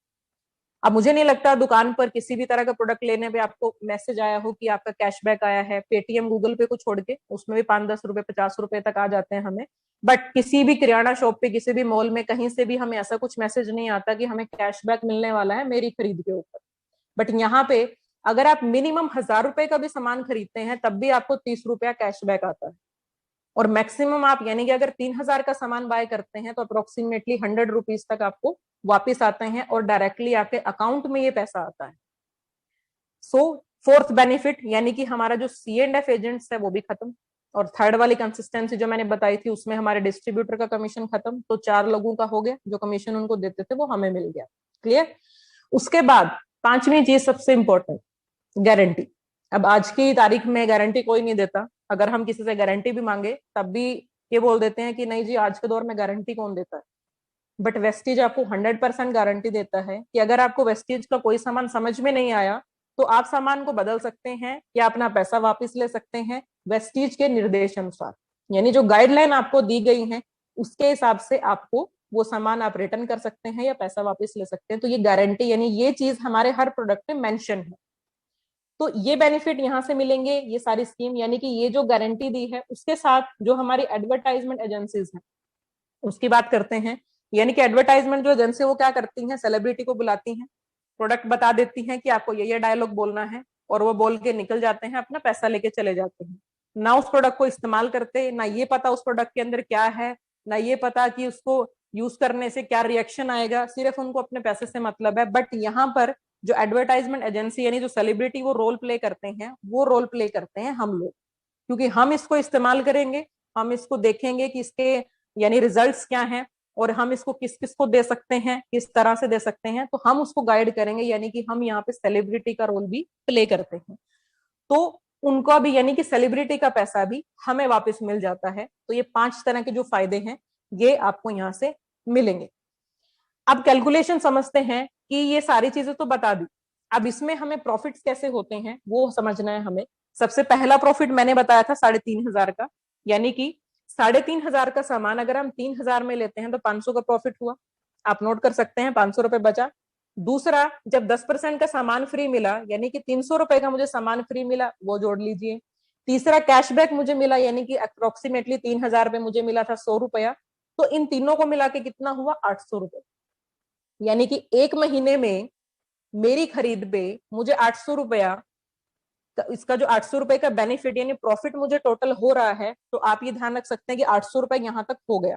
अब मुझे नहीं लगता दुकान पर किसी भी तरह का प्रोडक्ट लेने पे आपको मैसेज आया हो कि आपका कैशबैक आया है। पेटीएम, गूगल पे को छोड़ के उसमें भी 5-10 रुपए 50 रुपए तक आ जाते हैं हमें, बट किसी भी किराना शॉप पे, किसी भी मॉल में, कहीं से भी हमें ऐसा कुछ मैसेज नहीं आता कि हमें कैशबैक मिलने वाला है मेरी खरीद के ऊपर। बट यहाँ पे अगर आप मिनिमम 1000 रुपए का भी सामान खरीदते हैं तब भी आपको 30 रुपया कैशबैक आता है, और मैक्सिमम आप यानी कि अगर 3000 का सामान बाय करते हैं तो अप्रोक्सीमेटली 100 रुपीज तक आपको वापिस आते हैं और डायरेक्टली आपके अकाउंट में ये पैसा आता है। सो फोर्थ बेनिफिट यानी कि हमारा जो C&F एजेंट्स है वो भी खत्म, और थर्ड वाली कंसिस्टेंसी जो मैंने बताई थी उसमें हमारे डिस्ट्रीब्यूटर का कमीशन खत्म, तो 4 लोगों का हो गया, जो कमीशन उनको देते थे वो हमें मिल गया। क्लियर। उसके बाद 5वीं चीज सबसे इंपॉर्टेंट, गारंटी। अब आज की तारीख में गारंटी कोई नहीं देता, अगर हम किसी से गारंटी भी मांगे तब भी ये बोल देते हैं कि नहीं जी आज के दौर में गारंटी कौन देता है। बट वेस्टीज आपको 100% गारंटी देता है कि अगर आपको वेस्टीज का कोई सामान समझ में नहीं आया तो आप सामान को बदल सकते हैं या अपना पैसा वापस ले सकते हैं वेस्टीज के निर्देशानुसार, यानी जो गाइडलाइन आपको दी गई है उसके हिसाब से आपको वो सामान आप रिटर्न कर सकते हैं या पैसा वापस ले सकते हैं। तो ये गारंटी यानी ये चीज हमारे हर प्रोडक्ट में मेंशन है। तो ये बेनिफिट यहाँ से मिलेंगे, ये सारी स्कीम, यानी कि ये जो गारंटी दी है उसके साथ जो हमारी एडवर्टाइजमेंट एजेंसीज हैं उसकी बात करते हैं। यानी कि एडवर्टाइजमेंट जो एजेंसी वो क्या करती हैं, सेलिब्रिटी को बुलाती हैं, प्रोडक्ट बता देती हैं कि आपको ये डायलॉग बोलना है, और वो बोल के निकल जाते हैं, अपना पैसा लेके चले जाते हैं। ना उस प्रोडक्ट को इस्तेमाल करते, ना ये पता उस प्रोडक्ट के अंदर क्या है, ना ये पता कि उसको यूज करने से क्या रिएक्शन आएगा, सिर्फ उनको अपने पैसे से मतलब है। बट यहाँ पर जो एडवर्टाइजमेंट एजेंसी यानी जो सेलिब्रिटी वो रोल प्ले करते हैं, वो रोल प्ले करते हैं हम लोग, क्योंकि हम इसको इस्तेमाल करेंगे, हम इसको देखेंगे कि इसके यानी रिजल्ट्स क्या हैं, और हम इसको किस किस को दे सकते हैं, किस तरह से दे सकते हैं, तो हम उसको गाइड करेंगे, यानी कि हम यहाँ पे सेलिब्रिटी का रोल भी प्ले करते हैं। तो उनको भी यानी कि सेलिब्रिटी का पैसा भी हमें वापस मिल जाता है। तो ये 5 तरह के जो फायदे हैं ये आपको यहाँ से मिलेंगे। अब कैलकुलेशन समझते हैं कि ये सारी चीजें तो बता दी, अब इसमें हमें प्रॉफिट्स कैसे होते हैं वो समझना है हमें। सबसे पहला प्रॉफिट मैंने बताया था 3500 का, यानी कि 3500 का सामान अगर हम 3000 में लेते हैं तो 500 का प्रॉफिट हुआ, आप नोट कर सकते हैं, 500 रुपए बचा। दूसरा, जब 10% का सामान फ्री मिला यानी कि 300 रुपए का मुझे सामान फ्री मिला, वो जोड़ लीजिए। तीसरा, कैशबैक मुझे मिला, यानी कि अप्रोक्सीमेटली 3000 पे मुझे मिला था 100 रुपया, तो इन तीनों को मिला के कितना हुआ, 800 रुपए। यानी कि 1 महीने में मेरी खरीद पे मुझे 800 रुपया, इसका जो 800 रुपए का बेनिफिट यानी प्रॉफिट मुझे टोटल हो रहा है, तो आप ये ध्यान रख सकते हैं कि 800 रुपए यहां तक हो गया।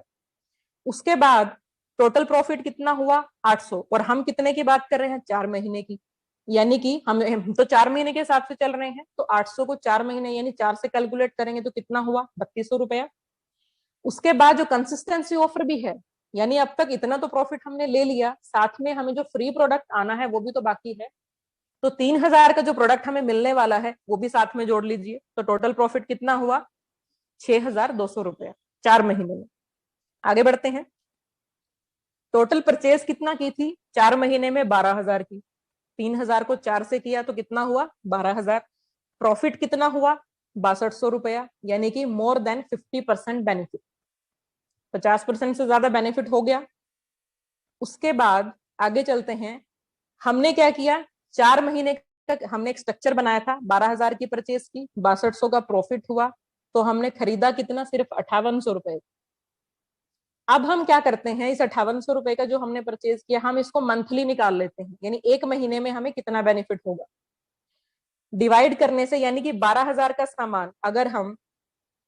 उसके बाद टोटल प्रॉफिट कितना हुआ, 800, और हम कितने की बात कर रहे हैं, 4 महीने की, यानी कि हम तो 4 महीने के हिसाब से चल रहे हैं, तो 800 को 4 महीने यानी 4 से कैलकुलेट करेंगे तो कितना हुआ, 3200 रुपया। उसके बाद जो कंसिस्टेंसी ऑफर भी है, यानी अब तक इतना तो प्रॉफिट हमने ले लिया, साथ में हमें जो फ्री प्रोडक्ट आना है वो भी तो बाकी है, तो 3000 का जो प्रोडक्ट हमें मिलने वाला है वो भी साथ में जोड़ लीजिए, तो टोटल प्रॉफिट कितना हुआ, 6200 रुपया 4 महीने में। आगे बढ़ते हैं। टोटल परचेज कितना की थी, 4 महीने में 12000 की, 3000 को 4 से किया तो कितना हुआ, 12000। प्रॉफिट कितना हुआ, 6200 रुपया, यानी कि मोर देन 50% बेनिफिट, 50% से ज्यादा बेनिफिट हो गया। उसके बाद आगे चलते हैं, हमने क्या किया, 4 महीने तक हमने एक स्ट्रक्चर बनाया था, 12000 की परचेज की, 6200 का प्रॉफिट हुआ, तो हमने खरीदा कितना, सिर्फ 5800 रुपए। अब हम क्या करते हैं, इस 5800 रुपए का जो हमने परचेज किया हम इसको मंथली निकाल लेते हैं, यानी 1 महीने में हमें कितना बेनिफिट होगा, डिवाइड करने से, यानी कि 12000 का सामान अगर हम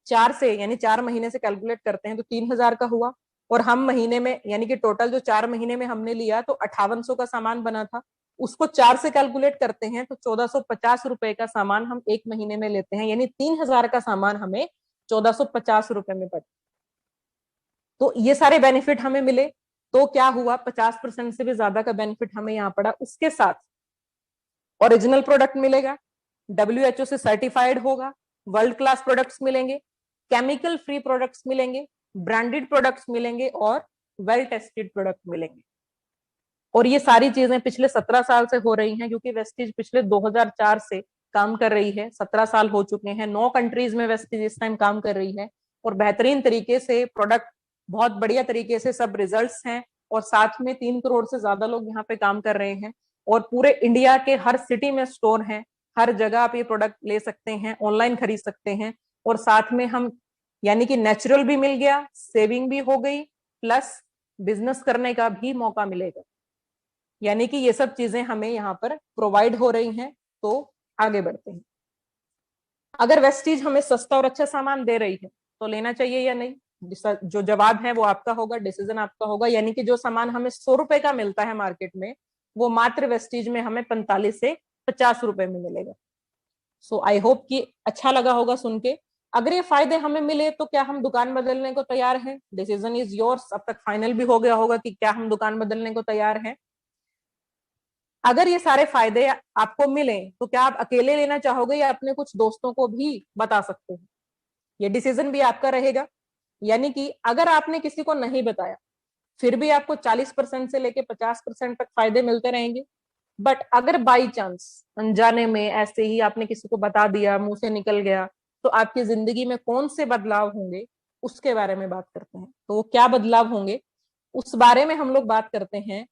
4 से यानी 4 महीने से कैलकुलेट करते हैं तो 3000 का हुआ, और हम महीने में यानी कि टोटल जो 4 महीने में हमने लिया तो 5800 का सामान बना था, उसको 4 से कैलकुलेट करते हैं तो 1450 रुपए का सामान हम एक महीने में लेते हैं, यानी 3000 का सामान हमें 1450 रुपए में पड़ा। तो ये सारे बेनिफिट हमें मिले। तो क्या हुआ, 50% से भी ज्यादा का बेनिफिट हमें यहाँ पड़ा। उसके साथ ओरिजिनल प्रोडक्ट मिलेगा, WHO से सर्टिफाइड होगा, वर्ल्ड क्लास प्रोडक्ट्स मिलेंगे, केमिकल फ्री प्रोडक्ट्स मिलेंगे, ब्रांडेड प्रोडक्ट्स मिलेंगे और वेल टेस्टेड प्रोडक्ट मिलेंगे। और ये सारी चीजें पिछले 17 साल से हो रही हैं, क्योंकि वेस्टीज पिछले 2004 से काम कर रही है। 17 साल हो चुके हैं, 9 कंट्रीज में वेस्टीज इस टाइम काम कर रही है और बेहतरीन तरीके से प्रोडक्ट, बहुत बढ़िया तरीके से सब रिजल्ट्स हैं। और साथ में 3 करोड़ से ज्यादा लोग यहाँ पे काम कर रहे हैं और पूरे इंडिया के हर सिटी में स्टोर हैं, हर जगह आप ये प्रोडक्ट ले सकते हैं, ऑनलाइन खरीद सकते हैं। और साथ में हम यानी कि नेचुरल भी मिल गया, सेविंग भी हो गई, प्लस बिजनेस करने का भी मौका मिलेगा। यानी कि ये सब चीजें हमें यहाँ पर प्रोवाइड हो रही हैं। तो आगे बढ़ते हैं। अगर वेस्टीज हमें सस्ता और अच्छा सामान दे रही है तो लेना चाहिए या नहीं? जो जवाब है वो आपका होगा, डिसीजन आपका होगा। यानी कि जो सामान हमें 100 रुपए का मिलता है मार्केट में, वो मात्र वेस्टीज में हमें 45 से 50 रुपए में मिलेगा। सो आई होप कि अच्छा लगा होगा सुन के। अगर ये फायदे हमें मिले तो क्या हम दुकान बदलने को तैयार हैं? Decision is yours. अब तक फाइनल भी हो गया होगा कि क्या हम दुकान बदलने को तैयार हैं। अगर ये सारे फायदे आपको मिले तो क्या आप अकेले लेना चाहोगे या अपने कुछ दोस्तों को भी बता सकते हैं? ये डिसीजन भी आपका रहेगा। यानी कि अगर आपने किसी को नहीं बताया फिर भी आपको 40% से लेके 50% तक फायदे मिलते रहेंगे। बट अगर बाई चांस अनजाने में ऐसे ही आपने किसी को बता दिया, मुंह से निकल गया, तो आपकी जिंदगी में कौन से बदलाव होंगे उसके बारे में बात करते हैं। तो वो क्या बदलाव होंगे उस बारे में हम लोग बात करते हैं।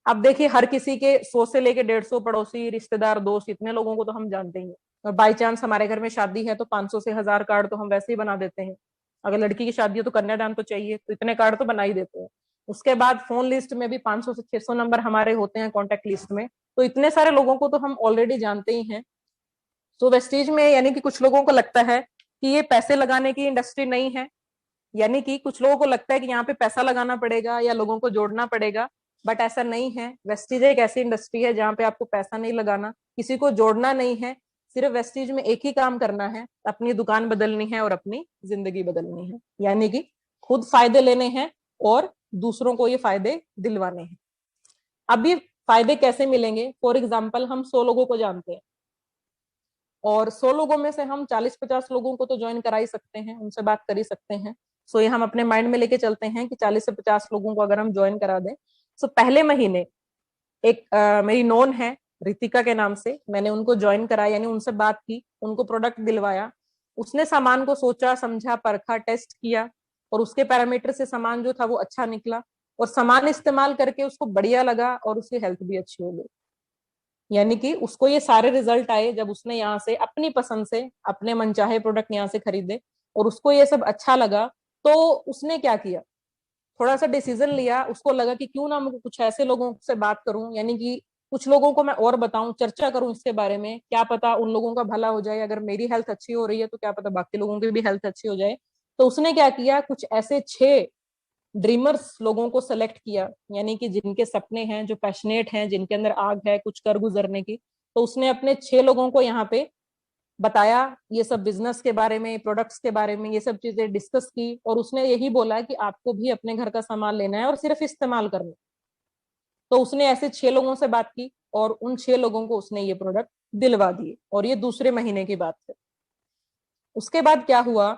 अब देखिए, हर किसी के 100 से लेके 150 पड़ोसी, रिश्तेदार, दोस्त, इतने लोगों को तो हम जानते ही हैं। और बाई चांस हमारे घर में शादी है तो 500 से 1000 कार्ड तो हम वैसे ही बना देते हैं। अगर लड़की की शादी है तो कन्यादान तो चाहिए, तो इतने कार्ड तो बना ही देते हैं। उसके बाद फोन लिस्ट में भी 500 से 600 नंबर हमारे होते हैं कॉन्टेक्ट लिस्ट में। तो इतने सारे लोगों को तो हम ऑलरेडी जानते ही हैं। तो वेस्टीज में यानी कि कुछ लोगों को लगता है कि ये पैसे लगाने की इंडस्ट्री नहीं है। यानी कि कुछ लोगों को लगता है कि यहाँ पे पैसा लगाना पड़ेगा या लोगों को जोड़ना पड़ेगा, बट ऐसा नहीं है। वेस्टीज एक ऐसी इंडस्ट्री है जहाँ पे आपको पैसा नहीं लगाना, किसी को जोड़ना नहीं है। सिर्फ वेस्टीज में एक ही काम करना है, अपनी दुकान बदलनी है और अपनी जिंदगी बदलनी है। यानी कि खुद फायदे लेने हैं और दूसरों को ये फायदे दिलवाने हैं। अब ये फायदे कैसे मिलेंगे? फॉर एग्जाम्पल, हम 100 लोगों को जानते हैं और 100 लोगों में से हम 40-50 लोगों को तो ज्वाइन करा ही सकते हैं, उनसे बात कर ही सकते हैं। सो ये हम अपने माइंड में लेके चलते हैं कि 40 से 50 लोगों को अगर हम ज्वाइन करा दें। सो पहले महीने एक मेरी नोन है रितिका के नाम से, मैंने उनको ज्वाइन कराया, यानी उनसे बात की, उनको प्रोडक्ट दिलवाया। उसने सामान को सोचा, समझा, परखा, टेस्ट किया और उसके पैरामीटर से सामान जो था वो अच्छा निकला और सामान इस्तेमाल करके उसको बढ़िया लगा और उसकी हेल्थ भी अच्छी हो गई। यानी कि उसको ये सारे रिजल्ट आए जब उसने यहाँ से अपनी पसंद से अपने मनचाहे प्रोडक्ट यहाँ से खरीदे और उसको ये सब अच्छा लगा। तो उसने क्या किया, थोड़ा सा डिसीजन लिया। उसको लगा कि क्यों ना मैं कुछ ऐसे लोगों से बात करूं, यानी कि कुछ लोगों को मैं और बताऊं, चर्चा करूं इसके बारे में, क्या पता उन लोगों का भला हो जाए। अगर मेरी हेल्थ अच्छी हो रही है तो क्या पता बाकी लोगों की भी हेल्थ अच्छी हो जाए। तो उसने क्या किया, कुछ ऐसे 6 ड्रीमर्स लोगों को सेलेक्ट किया, यानी कि जिनके सपने हैं, जो पैशनेट हैं, जिनके अंदर आग है कुछ कर गुजरने की। तो उसने अपने 6 लोगों को यहाँ पे बताया ये सब बिजनेस के बारे में, प्रोडक्ट्स के बारे में, ये सब चीजें डिस्कस की और उसने यही बोला कि आपको भी अपने घर का सामान लेना है और सिर्फ इस्तेमाल करना है। तो उसने ऐसे 6 लोगों से बात की और उन 6 लोगों को उसने ये प्रोडक्ट दिलवा दिए और ये दूसरे महीने की बात है। उसके बाद क्या हुआ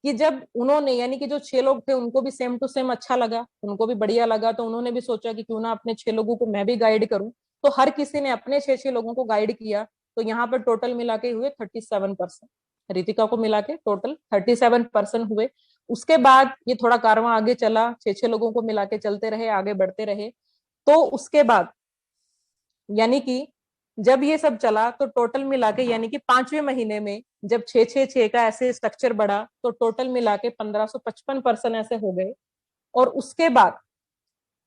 कि जब उन्होंने, यानी कि जो 6 लोग थे उनको भी सेम टू सेम अच्छा लगा, उनको भी बढ़िया लगा, तो उन्होंने भी सोचा कि क्यों ना अपने 6 लोगों को मैं भी गाइड करूं। तो हर किसी ने अपने 6 लोगों को गाइड किया। तो यहाँ पर टोटल मिला के हुए 37%, रितिका को मिला के टोटल 37% हुए। उसके बाद ये थोड़ा कारवां आगे चला, 6 लोगों को मिला के चलते रहे, आगे बढ़ते रहे। तो उसके बाद यानी कि जब ये सब चला तो टोटल मिला के, यानी कि 5वें महीने में जब 6-6-6 का ऐसे स्ट्रक्चर बढ़ा तो टोटल मिला के 1555% ऐसे हो गए। और उसके बाद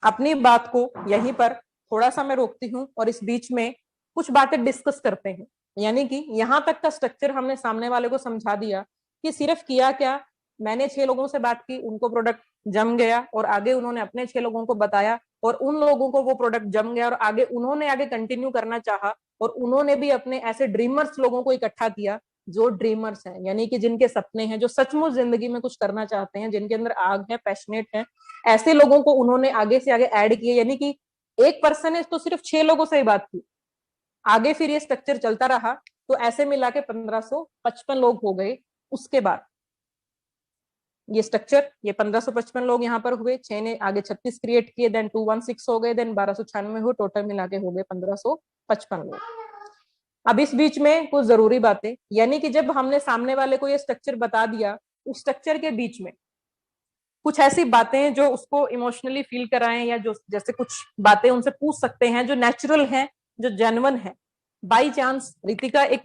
अपनी बात को यहीं पर थोड़ा सा मैं रोकती हूँ और इस बीच में कुछ बातें डिस्कस करते हैं। यानी कि यहाँ तक का स्ट्रक्चर हमने सामने वाले को समझा दिया कि सिर्फ किया क्या मैंने 6 लोगों से बात की, उनको प्रोडक्ट जम गया और आगे उन्होंने अपने 6 लोगों को बताया और उन लोगों को वो प्रोडक्ट जम गया और आगे उन्होंने आगे कंटिन्यू करना चाहा और उन्होंने भी अपने ऐसे ड्रीमर्स लोगों को इकट्ठा किया जो ड्रीमर्स हैं, यानी कि जिनके सपने हैं, जो सचमुच जिंदगी में कुछ करना चाहते हैं, जिनके अंदर आग है, पैशनेट है, ऐसे लोगों को उन्होंने आगे से आगे ऐड किए। यानी कि एक पर्सन ने तो सिर्फ 6 लोगों से ही बात की, आगे फिर ये स्ट्रक्चर चलता रहा तो ऐसे मिला के 1555 लोग हो गए। उसके बाद ये स्ट्रक्चर, ये 1555 लोग यहाँ पर हुए, 6 ने आगे 36 क्रिएट किए, देन 216 हो गए, देन 1296 हुए, टोटल मिला के हो गए 1555 लोग। अब इस बीच में कुछ जरूरी बातें, यानी कि जब हमने सामने वाले को ये स्ट्रक्चर बता दिया, उस स्ट्रक्चर के बीच में कुछ ऐसी बातें जो उसको इमोशनली फील कराएं या जो जैसे कुछ बातें उनसे पूछ सकते हैं जो नेचुरल है, जो जेन्युइन है। बाई चांस रितिका एक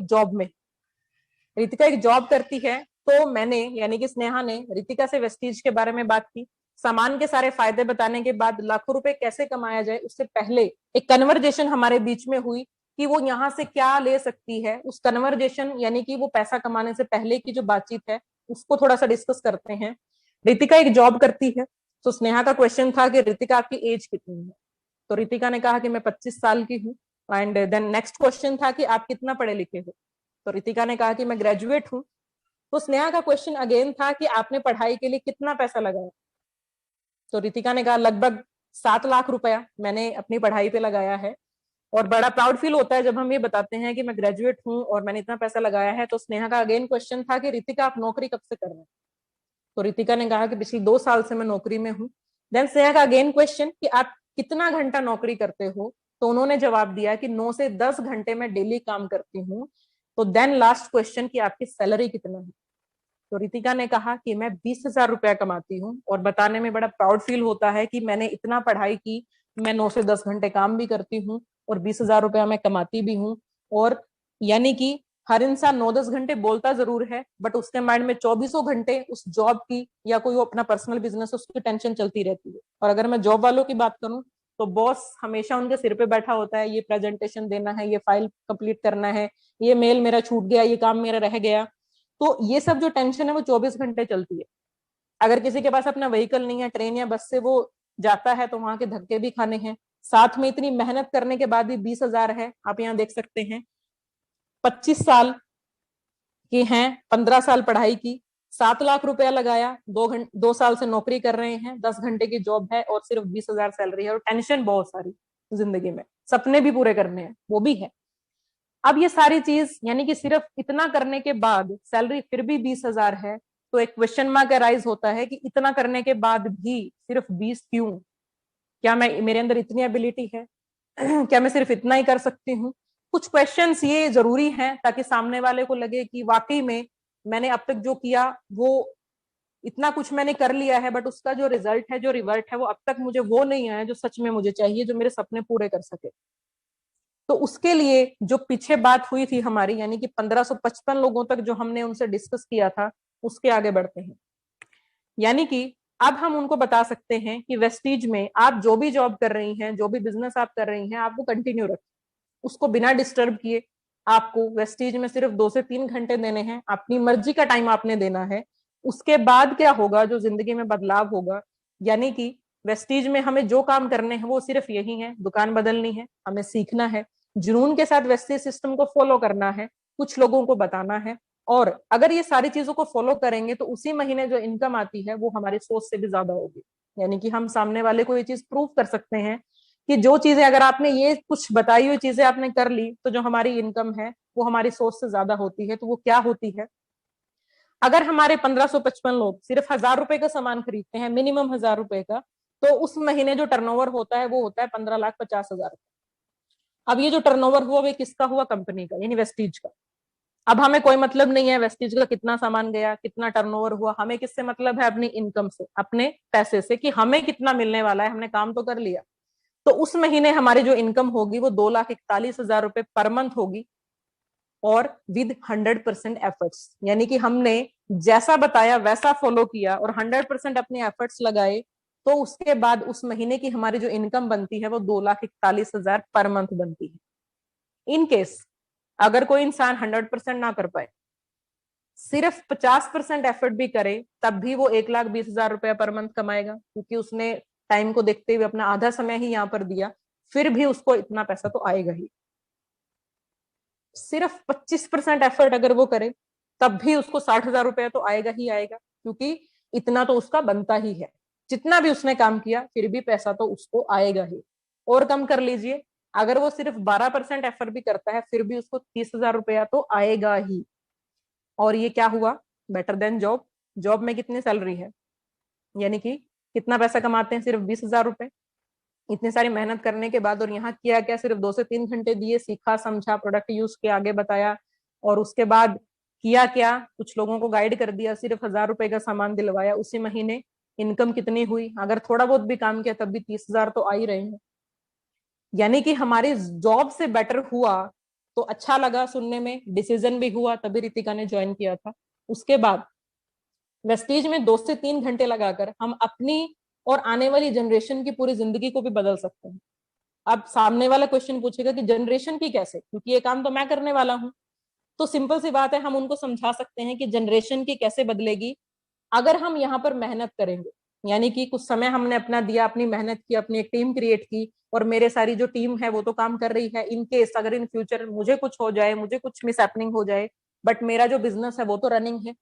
जॉब करती है, तो मैंने यानी कि स्नेहा ने रितिका से वेस्टीज के बारे में बात की। सामान के सारे फायदे बताने के बाद लाखों रुपए कैसे कमाया जाए उससे पहले एक कन्वर्जेशन हमारे बीच में हुई कि वो यहाँ से क्या ले सकती है। उस कन्वर्जेशन यानी कि वो पैसा कमाने से पहले की जो बातचीत है उसको थोड़ा सा डिस्कस करते हैं। रितिका एक जॉब करती है, तो स्नेहा का क्वेश्चन था कि रितिका आपकी एज कितनी है, तो रितिका ने कहा कि मैं 25 साल की हूँ। एंड देन नेक्स्ट क्वेश्चन था कि आप कितना पढ़े लिखे हो, तो रितिका ने कहा कि मैं ग्रेजुएट हूँ। तो स्नेहा का क्वेश्चन अगेन था कि आपने पढ़ाई के लिए कितना पैसा लगाया, तो रितिका ने कहा लगभग 7 लाख रुपया मैंने अपनी पढ़ाई पे लगाया है। और बड़ा प्राउड फील होता है जब हम ये बताते हैं कि मैं ग्रेजुएट हूँ और मैंने इतना पैसा लगाया है। तो स्नेहा का अगेन क्वेश्चन था कि रितिका आप नौकरी कब से कर रहे हैं, तो रितिका ने कहा कि पिछले 2 साल से मैं नौकरी में हूँ। देन स्नेहा का अगेन क्वेश्चन कि आप कितना घंटा नौकरी करते हो, तो उन्होंने जवाब दिया कि 9 से 10 घंटे में डेली काम करती हूँ। तो देन लास्ट क्वेश्चन कि आपकी सैलरी कितना है, तो रितिका ने कहा कि मैं 20,000 रुपया कमाती हूँ। और बताने में बड़ा प्राउड फील होता है कि मैंने इतना पढ़ाई की, मैं 9 से 10 घंटे काम भी करती हूँ और 20,000 रुपया मैं कमाती भी हूँ। और यानी कि हर इंसान 9-10 घंटे बोलता जरूर है, बट उसके माइंड में 24 घंटे उस जॉब की या कोई अपना पर्सनल बिजनेस उसकी टेंशन चलती रहती है। और अगर मैं जॉब वालों की बात करूं तो बॉस हमेशा उनके सिर पे बैठा होता है, ये प्रेजेंटेशन देना है, ये फाइल कंप्लीट करना है, ये मेल मेरा छूट गया, ये काम मेरा रह गया। तो ये सब जो टेंशन है वो 24 घंटे चलती है। अगर किसी के पास अपना व्हीकल नहीं है, ट्रेन या बस से वो जाता है, तो वहां के धक्के भी खाने हैं। साथ में इतनी मेहनत करने के बाद भी 20,000 है, आप यहाँ देख सकते हैं। 25 साल की हैं, 15 साल पढ़ाई की, 7 लाख रुपया लगाया, 2 साल से नौकरी कर रहे हैं, 10 घंटे की जॉब है और सिर्फ 20,000 सैलरी है। और टेंशन बहुत सारी जिंदगी में, सपने भी पूरे करने हैं, वो भी है। अब ये सारी चीज यानी कि सिर्फ इतना करने के बाद सैलरी फिर भी 20,000 है, तो एक क्वेश्चन मार्क अराइज होता है कि इतना करने के बाद भी सिर्फ 20 क्यों? क्या मैं मेरे अंदर इतनी एबिलिटी है? क्या मैं सिर्फ इतना ही कर सकती हूँ? कुछ क्वेश्चंस ये जरूरी हैं ताकि सामने वाले को लगे कि वाकई में मैंने अब तक जो किया वो इतना कुछ मैंने कर लिया है, बट उसका जो रिजल्ट है, जो रिवर्ट है, वो अब तक मुझे वो नहीं आया जो सच में मुझे चाहिए, जो मेरे सपने पूरे कर सके। तो उसके लिए जो पीछे बात हुई थी हमारी, यानी कि 1555 लोगों तक जो हमने उनसे डिस्कस किया था, उसके आगे बढ़ते हैं। यानी कि अब हम उनको बता सकते हैं कि वेस्टीज में आप जो भी जॉब कर रही हैं, जो भी बिजनेस आप कर रही हैं, आप वो कंटिन्यू रखें, उसको बिना डिस्टर्ब किए। आपको वेस्टीज में सिर्फ 2 से 3 घंटे देने हैं, अपनी मर्जी का टाइम आपने देना है। उसके बाद क्या होगा, जो जिंदगी में बदलाव होगा, यानी कि वेस्टीज में हमें जो काम करने हैं वो सिर्फ यही है, दुकान बदलनी है, हमें सीखना है, जुनून के साथ वेस्टीज सिस्टम को फॉलो करना है, कुछ लोगों को बताना है। और अगर ये सारी चीजों को फॉलो करेंगे तो उसी महीने जो इनकम आती है वो हमारी सोच से भी ज्यादा होगी। यानी कि हम सामने वाले को ये चीज प्रूव कर सकते हैं कि जो चीजें अगर आपने ये कुछ बताई हुई चीजें आपने कर ली, तो जो हमारी इनकम है वो हमारी सोच से ज्यादा होती है। तो वो क्या होती है? अगर हमारे 1555 लोग सिर्फ 1,000 रुपए का सामान खरीदते हैं, मिनिमम 1,000 रुपए का, तो उस महीने जो टर्नओवर होता है वो होता है 15,50,000। अब ये जो टर्नओवर हुआ वो किसका हुआ? कंपनी का, यानी वेस्टीज का। अब हमें कोई मतलब नहीं है वेस्टीज का कितना सामान गया, कितना टर्नओवर हुआ, हमें किससे मतलब है? अपनी इनकम से, अपने पैसे से, कि हमें कितना मिलने वाला है, हमने काम तो कर लिया। तो उस महीने हमारी जो इनकम होगी वो 2,41,000 रुपए पर मंथ होगी, और विद 100% एफर्ट्स। यानी कि हमने जैसा बताया वैसा फॉलो किया और 100% अपने एफर्ट्स लगाए, तो उसके बाद उस महीने की हमारी जो इनकम बनती है वो 2,41,000 पर मंथ बनती है। इन केस अगर कोई इंसान 100% ना कर पाए, सिर्फ 50% एफर्ट भी करे तब भी वो 1,20,000 रुपया पर मंथ कमाएगा, क्योंकि उसने टाइम को देखते हुए अपना आधा समय ही यहाँ पर दिया, फिर भी उसको इतना पैसा तो आएगा ही। सिर्फ 25% एफर्ट अगर वो करे तब भी उसको 60,000 रुपया तो आएगा ही आएगा, क्योंकि इतना तो उसका बनता ही है। जितना भी उसने काम किया फिर भी पैसा तो उसको आएगा ही। और कम कर लीजिए, अगर वो सिर्फ 12% एफर्ट भी करता है फिर भी उसको 30,000 रुपया तो आएगा ही। और ये क्या हुआ, बेटर देन जॉब। जॉब में कितनी सैलरी है, यानी कि कितना पैसा कमाते हैं, सिर्फ 20,000 रुपए। इतनी सारी मेहनत करने के बाद, और यहाँ किया क्या, सिर्फ 2 से 3 घंटे दिए, सीखा समझा, प्रोडक्ट यूज किया, आगे बताया, और उसके बाद किया क्या, कुछ लोगों को गाइड कर दिया, सिर्फ 1,000 रुपए का सामान दिलवाया, उसी महीने इनकम कितनी हुई, अगर थोड़ा बहुत भी काम किया तब भी 30,000 तो आ ही रहे हैं। यानी कि हमारी जॉब से बेटर हुआ, तो अच्छा लगा सुनने में, डिसीजन भी हुआ, तभी रितिका ने ज्वाइन किया था। उसके बाद वेस्टीज में 2 से 3 घंटे लगाकर हम अपनी और आने वाली जनरेशन की पूरी जिंदगी को भी बदल सकते हैं। अब सामने वाला क्वेश्चन पूछेगा कि जनरेशन की कैसे, क्योंकि ये काम तो मैं करने वाला हूं। तो सिंपल सी बात है, हम उनको समझा सकते हैं कि जनरेशन की कैसे बदलेगी अगर हम यहाँ पर मेहनत करेंगे। यानी कि कुछ समय हमने अपना दिया, अपनी मेहनत की, अपनी एक टीम क्रिएट की, और मेरे सारी जो टीम है वो तो काम कर रही है। इन केस अगर इन फ्यूचर मुझे कुछ हो जाए, मुझे कुछ मिस हैपनिंग हो जाए, बट मेरा जो बिजनेस है वो तो रनिंग है,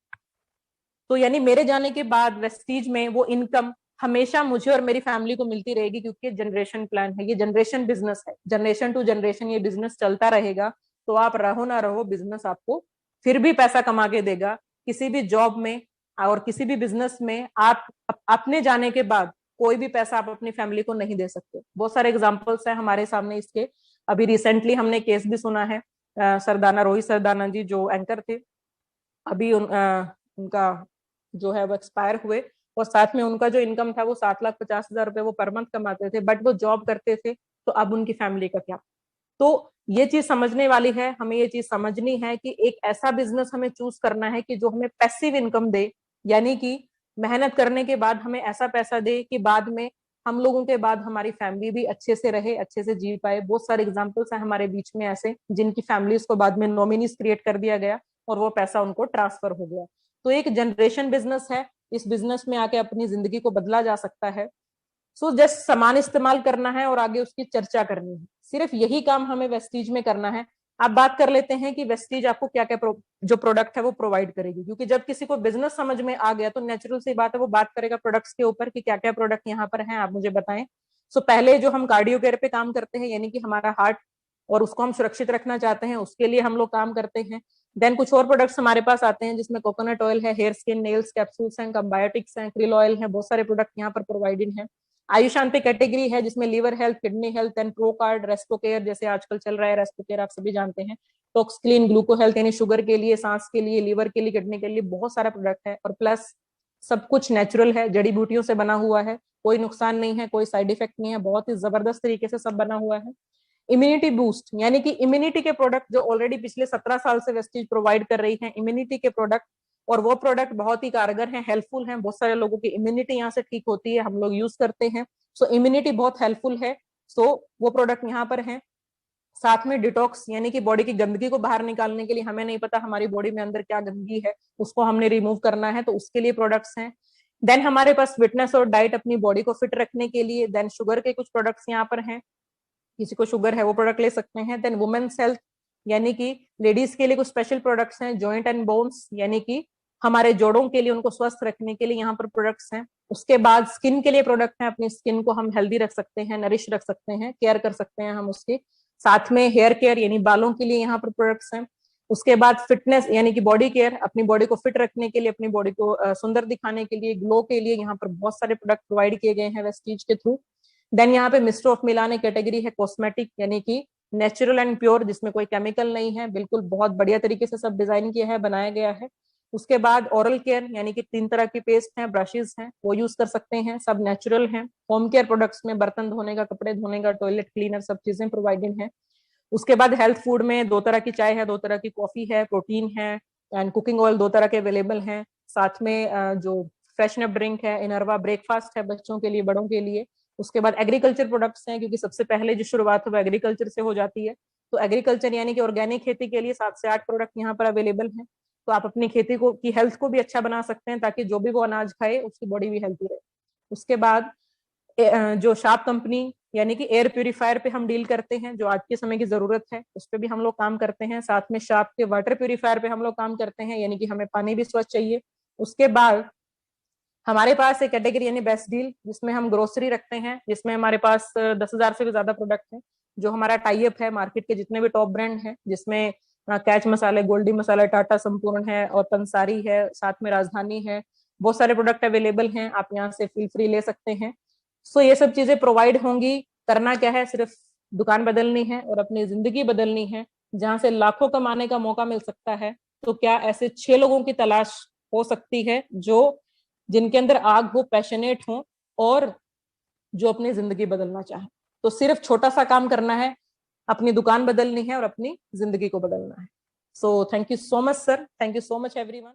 तो यानी मेरे जाने के बाद वेस्टीज में वो इनकम हमेशा मुझे और मेरी फैमिली को मिलती रहेगी, क्योंकि जनरेशन प्लान है, ये जनरेशन बिजनेस है, जनरेशन टू जनरेशन ये बिजनेस चलता रहेगा। तो आप रहो ना रहो, बिजनेस आपको फिर भी पैसा कमा के देगा। किसी भी जॉब में और किसी भी बिजनेस में आप अपने जाने के बाद कोई भी पैसा आप अपनी फैमिली को नहीं दे सकते। बहुत सारे एग्जाम्पल्स हैं हमारे सामने इसके। अभी रिसेंटली हमने केस भी सुना है, सरदाना, रोहित सरदाना जी जो एंकर थे, अभी उनका जो है वो एक्सपायर हुए, और साथ में उनका जो इनकम था वो 7,50,000 रुपए वो पर मंथ कमाते थे, बट वो जॉब करते थे। तो अब उनकी फैमिली का क्या। तो ये चीज समझने वाली है, हमें ये चीज समझनी है कि एक ऐसा बिजनेस हमें चूज करना है कि जो हमें पैसिव इनकम दे, यानी कि मेहनत करने के बाद हमें ऐसा पैसा दे कि बाद में हम लोगों के बाद हमारी फैमिली भी अच्छे से रहे, अच्छे से जी पाए। बहुत सारे एग्जाम्पल्स हैं हमारे बीच में ऐसे, जिनकी फैमिलीज को बाद में नॉमिनीज क्रिएट कर दिया गया और वो पैसा उनको ट्रांसफर हो गया। तो एक जनरेशन बिजनेस है, इस बिजनेस में आके अपनी जिंदगी को बदला जा सकता है। सो जस्ट सामान इस्तेमाल करना है और आगे उसकी चर्चा करनी है, सिर्फ यही काम हमें वेस्टीज में करना है। आप बात कर लेते हैं कि वेस्टीज आपको क्या क्या जो प्रोडक्ट है वो प्रोवाइड करेगी, क्योंकि जब किसी को बिजनेस समझ में आ गया तो नेचुरल सी बात है वो बात करेगा प्रोडक्ट्स के ऊपर कि क्या क्या प्रोडक्ट यहाँ पर हैं, आप मुझे बताएं। सो पहले जो हम कार्डियो केयर पे काम करते हैं, यानी कि हमारा हार्ट और उसको हम सुरक्षित रखना चाहते हैं, उसके लिए हम लोग काम करते हैं। देन कुछ और प्रोडक्ट्स हमारे पास आते हैं, जिसमें कोकोनट ऑयल है, हेयर स्किन नेल्स कैप्सूल्स हैं, कंबायोटिक्स हैं, क्रिल ऑयल है, बहुत सारे प्रोडक्ट यहाँ पर प्रोवाइडेड हैं। आयुषान पे कैटेगरी है जिसमें liver health, kidney health and pro card, resto care जैसे आजकल चल रहा है, रेस्टो केयर आप सभी जानते हैं, टॉक्स क्लीन, ग्लूको हेल्थ यानी शुगर के लिए, सांस के लिए, लीवर के लिए, किडनी के लिए, बहुत सारा प्रोडक्ट है। और प्लस सब कुछ नेचुरल है, जड़ी बूटियों से बना हुआ है, कोई नुकसान नहीं है, कोई साइड इफेक्ट नहीं है, बहुत ही जबरदस्त तरीके से सब बना हुआ है। इम्यूनिटी बूस्ट यानी कि इम्यूनिटी के प्रोडक्ट जो ऑलरेडी पिछले 17 साल से वेस्टीज प्रोवाइड कर रही है, इम्यूनिटी के प्रोडक्ट, और वो प्रोडक्ट बहुत ही कारगर हैं, हेल्पफुल हैं, बहुत सारे लोगों की इम्यूनिटी यहाँ से ठीक होती है, हम लोग यूज करते हैं। सो इम्यूनिटी बहुत हेल्पफुल है। सो वो प्रोडक्ट यहाँ पर है। साथ में डिटॉक्स यानी कि बॉडी की गंदगी को बाहर निकालने के लिए, हमें नहीं पता हमारी बॉडी में अंदर क्या गंदगी है, उसको हमने रिमूव करना है, तो उसके लिए प्रोडक्ट्स हैं। देन हमारे पास फिटनेस और डाइट, अपनी बॉडी को फिट रखने के लिए। देन शुगर के कुछ प्रोडक्ट्स यहाँ पर हैं, किसी को शुगर है वो प्रोडक्ट ले सकते हैं। देन वुमेन्स हेल्थ यानी कि लेडीज के लिए कुछ स्पेशल प्रोडक्ट्स हैं। जॉइंट एंड बोन्स यानी कि हमारे जोड़ों के लिए, उनको स्वस्थ रखने के लिए यहाँ पर प्रोडक्ट्स हैं। उसके बाद स्किन के लिए प्रोडक्ट हैं, अपनी स्किन को हम हेल्दी रख सकते हैं, नरिश रख सकते हैं, केयर कर सकते हैं हम उसकी। साथ में हेयर केयर यानी बालों के लिए यहाँ पर प्रोडक्ट्स हैं। उसके बाद फिटनेस यानी कि बॉडी केयर, अपनी बॉडी को फिट रखने के लिए, अपनी बॉडी को सुंदर दिखाने के लिए, ग्लो के लिए यहाँ पर बहुत सारे प्रोडक्ट प्रोवाइड किए गए हैं वेस्टीज के थ्रू। देन यहाँ पे मिस्टर ऑफ मिलान कैटेगरी है, कॉस्मेटिक यानी कि नेचुरल एंड प्योर, जिसमें कोई केमिकल नहीं है, बिल्कुल बहुत बढ़िया तरीके से सब डिजाइन किया है, बनाया गया है। उसके बाद ओरल केयर यानी कि 3 तरह की पेस्ट हैं, ब्रशेस हैं, वो यूज कर सकते हैं, सब नेचुरल हैं। होम केयर प्रोडक्ट्स में बर्तन धोने का, कपड़े धोने का, टॉयलेट क्लीनर, सब चीजें प्रोवाइडेड हैं। उसके बाद हेल्थ फूड में 2 तरह की चाय है, 2 तरह की कॉफी है, प्रोटीन है, एंड कुकिंग ऑयल 2 तरह के अवेलेबल हैं। साथ में जो फ्रेशनअप ड्रिंक है, इनरवा ब्रेकफास्ट है बच्चों के लिए, बड़ों के लिए। उसके बाद एग्रीकल्चर प्रोडक्ट्स हैं, क्योंकि सबसे पहले जो शुरुआत है वो एग्रीकल्चर से हो जाती है, तो एग्रीकल्चर यानी कि ऑर्गेनिक खेती के लिए 7 से 8 प्रोडक्ट यहाँ पर अवेलेबल हैं। तो आप अपनी खेती को की हेल्थ को भी अच्छा बना सकते हैं, ताकि जो भी वो अनाज खाए उसकी बॉडी भी हेल्थी रहे। उसके बाद जो शार्प कंपनी यानी कि एयर प्यूरिफायर पे हम डील करते हैं, जो आज के समय की जरूरत है, उस पर भी हम लोग काम करते हैं। साथ में शार्प के वाटर प्यूरिफायर पे हम लोग काम करते हैं, यानी कि हमें पानी भी स्वच्छ चाहिए। उसके बाद हमारे पास एक कैटेगरी यानी बेस्ट डील, जिसमें हम ग्रोसरी रखते हैं, जिसमें हमारे पास 10,000 से भी ज्यादा प्रोडक्ट हैं, जो हमारा टाई अप है मार्केट के जितने भी टॉप ब्रांड हैं, जिसमें कैच मसाले, गोल्डी मसाला, टाटा संपूर्ण है और पंसारी है, साथ में राजधानी है। बहुत सारे प्रोडक्ट अवेलेबल हैं, आप यहाँ से फील फ्री ले सकते हैं। सो ये सब चीजें प्रोवाइड होंगी। करना क्या है, सिर्फ दुकान बदलनी है और अपनी जिंदगी बदलनी है। जहां से लाखों कमाने का मौका मिल सकता है, तो क्या ऐसे 6 लोगों की तलाश हो सकती है जो जिनके अंदर आग हो, पैशनेट हो और जो अपनी जिंदगी बदलना चाहे। तो सिर्फ छोटा सा काम करना है, अपनी दुकान बदलनी है और अपनी जिंदगी को बदलना है। So thank you so much sir, thank you so much everyone.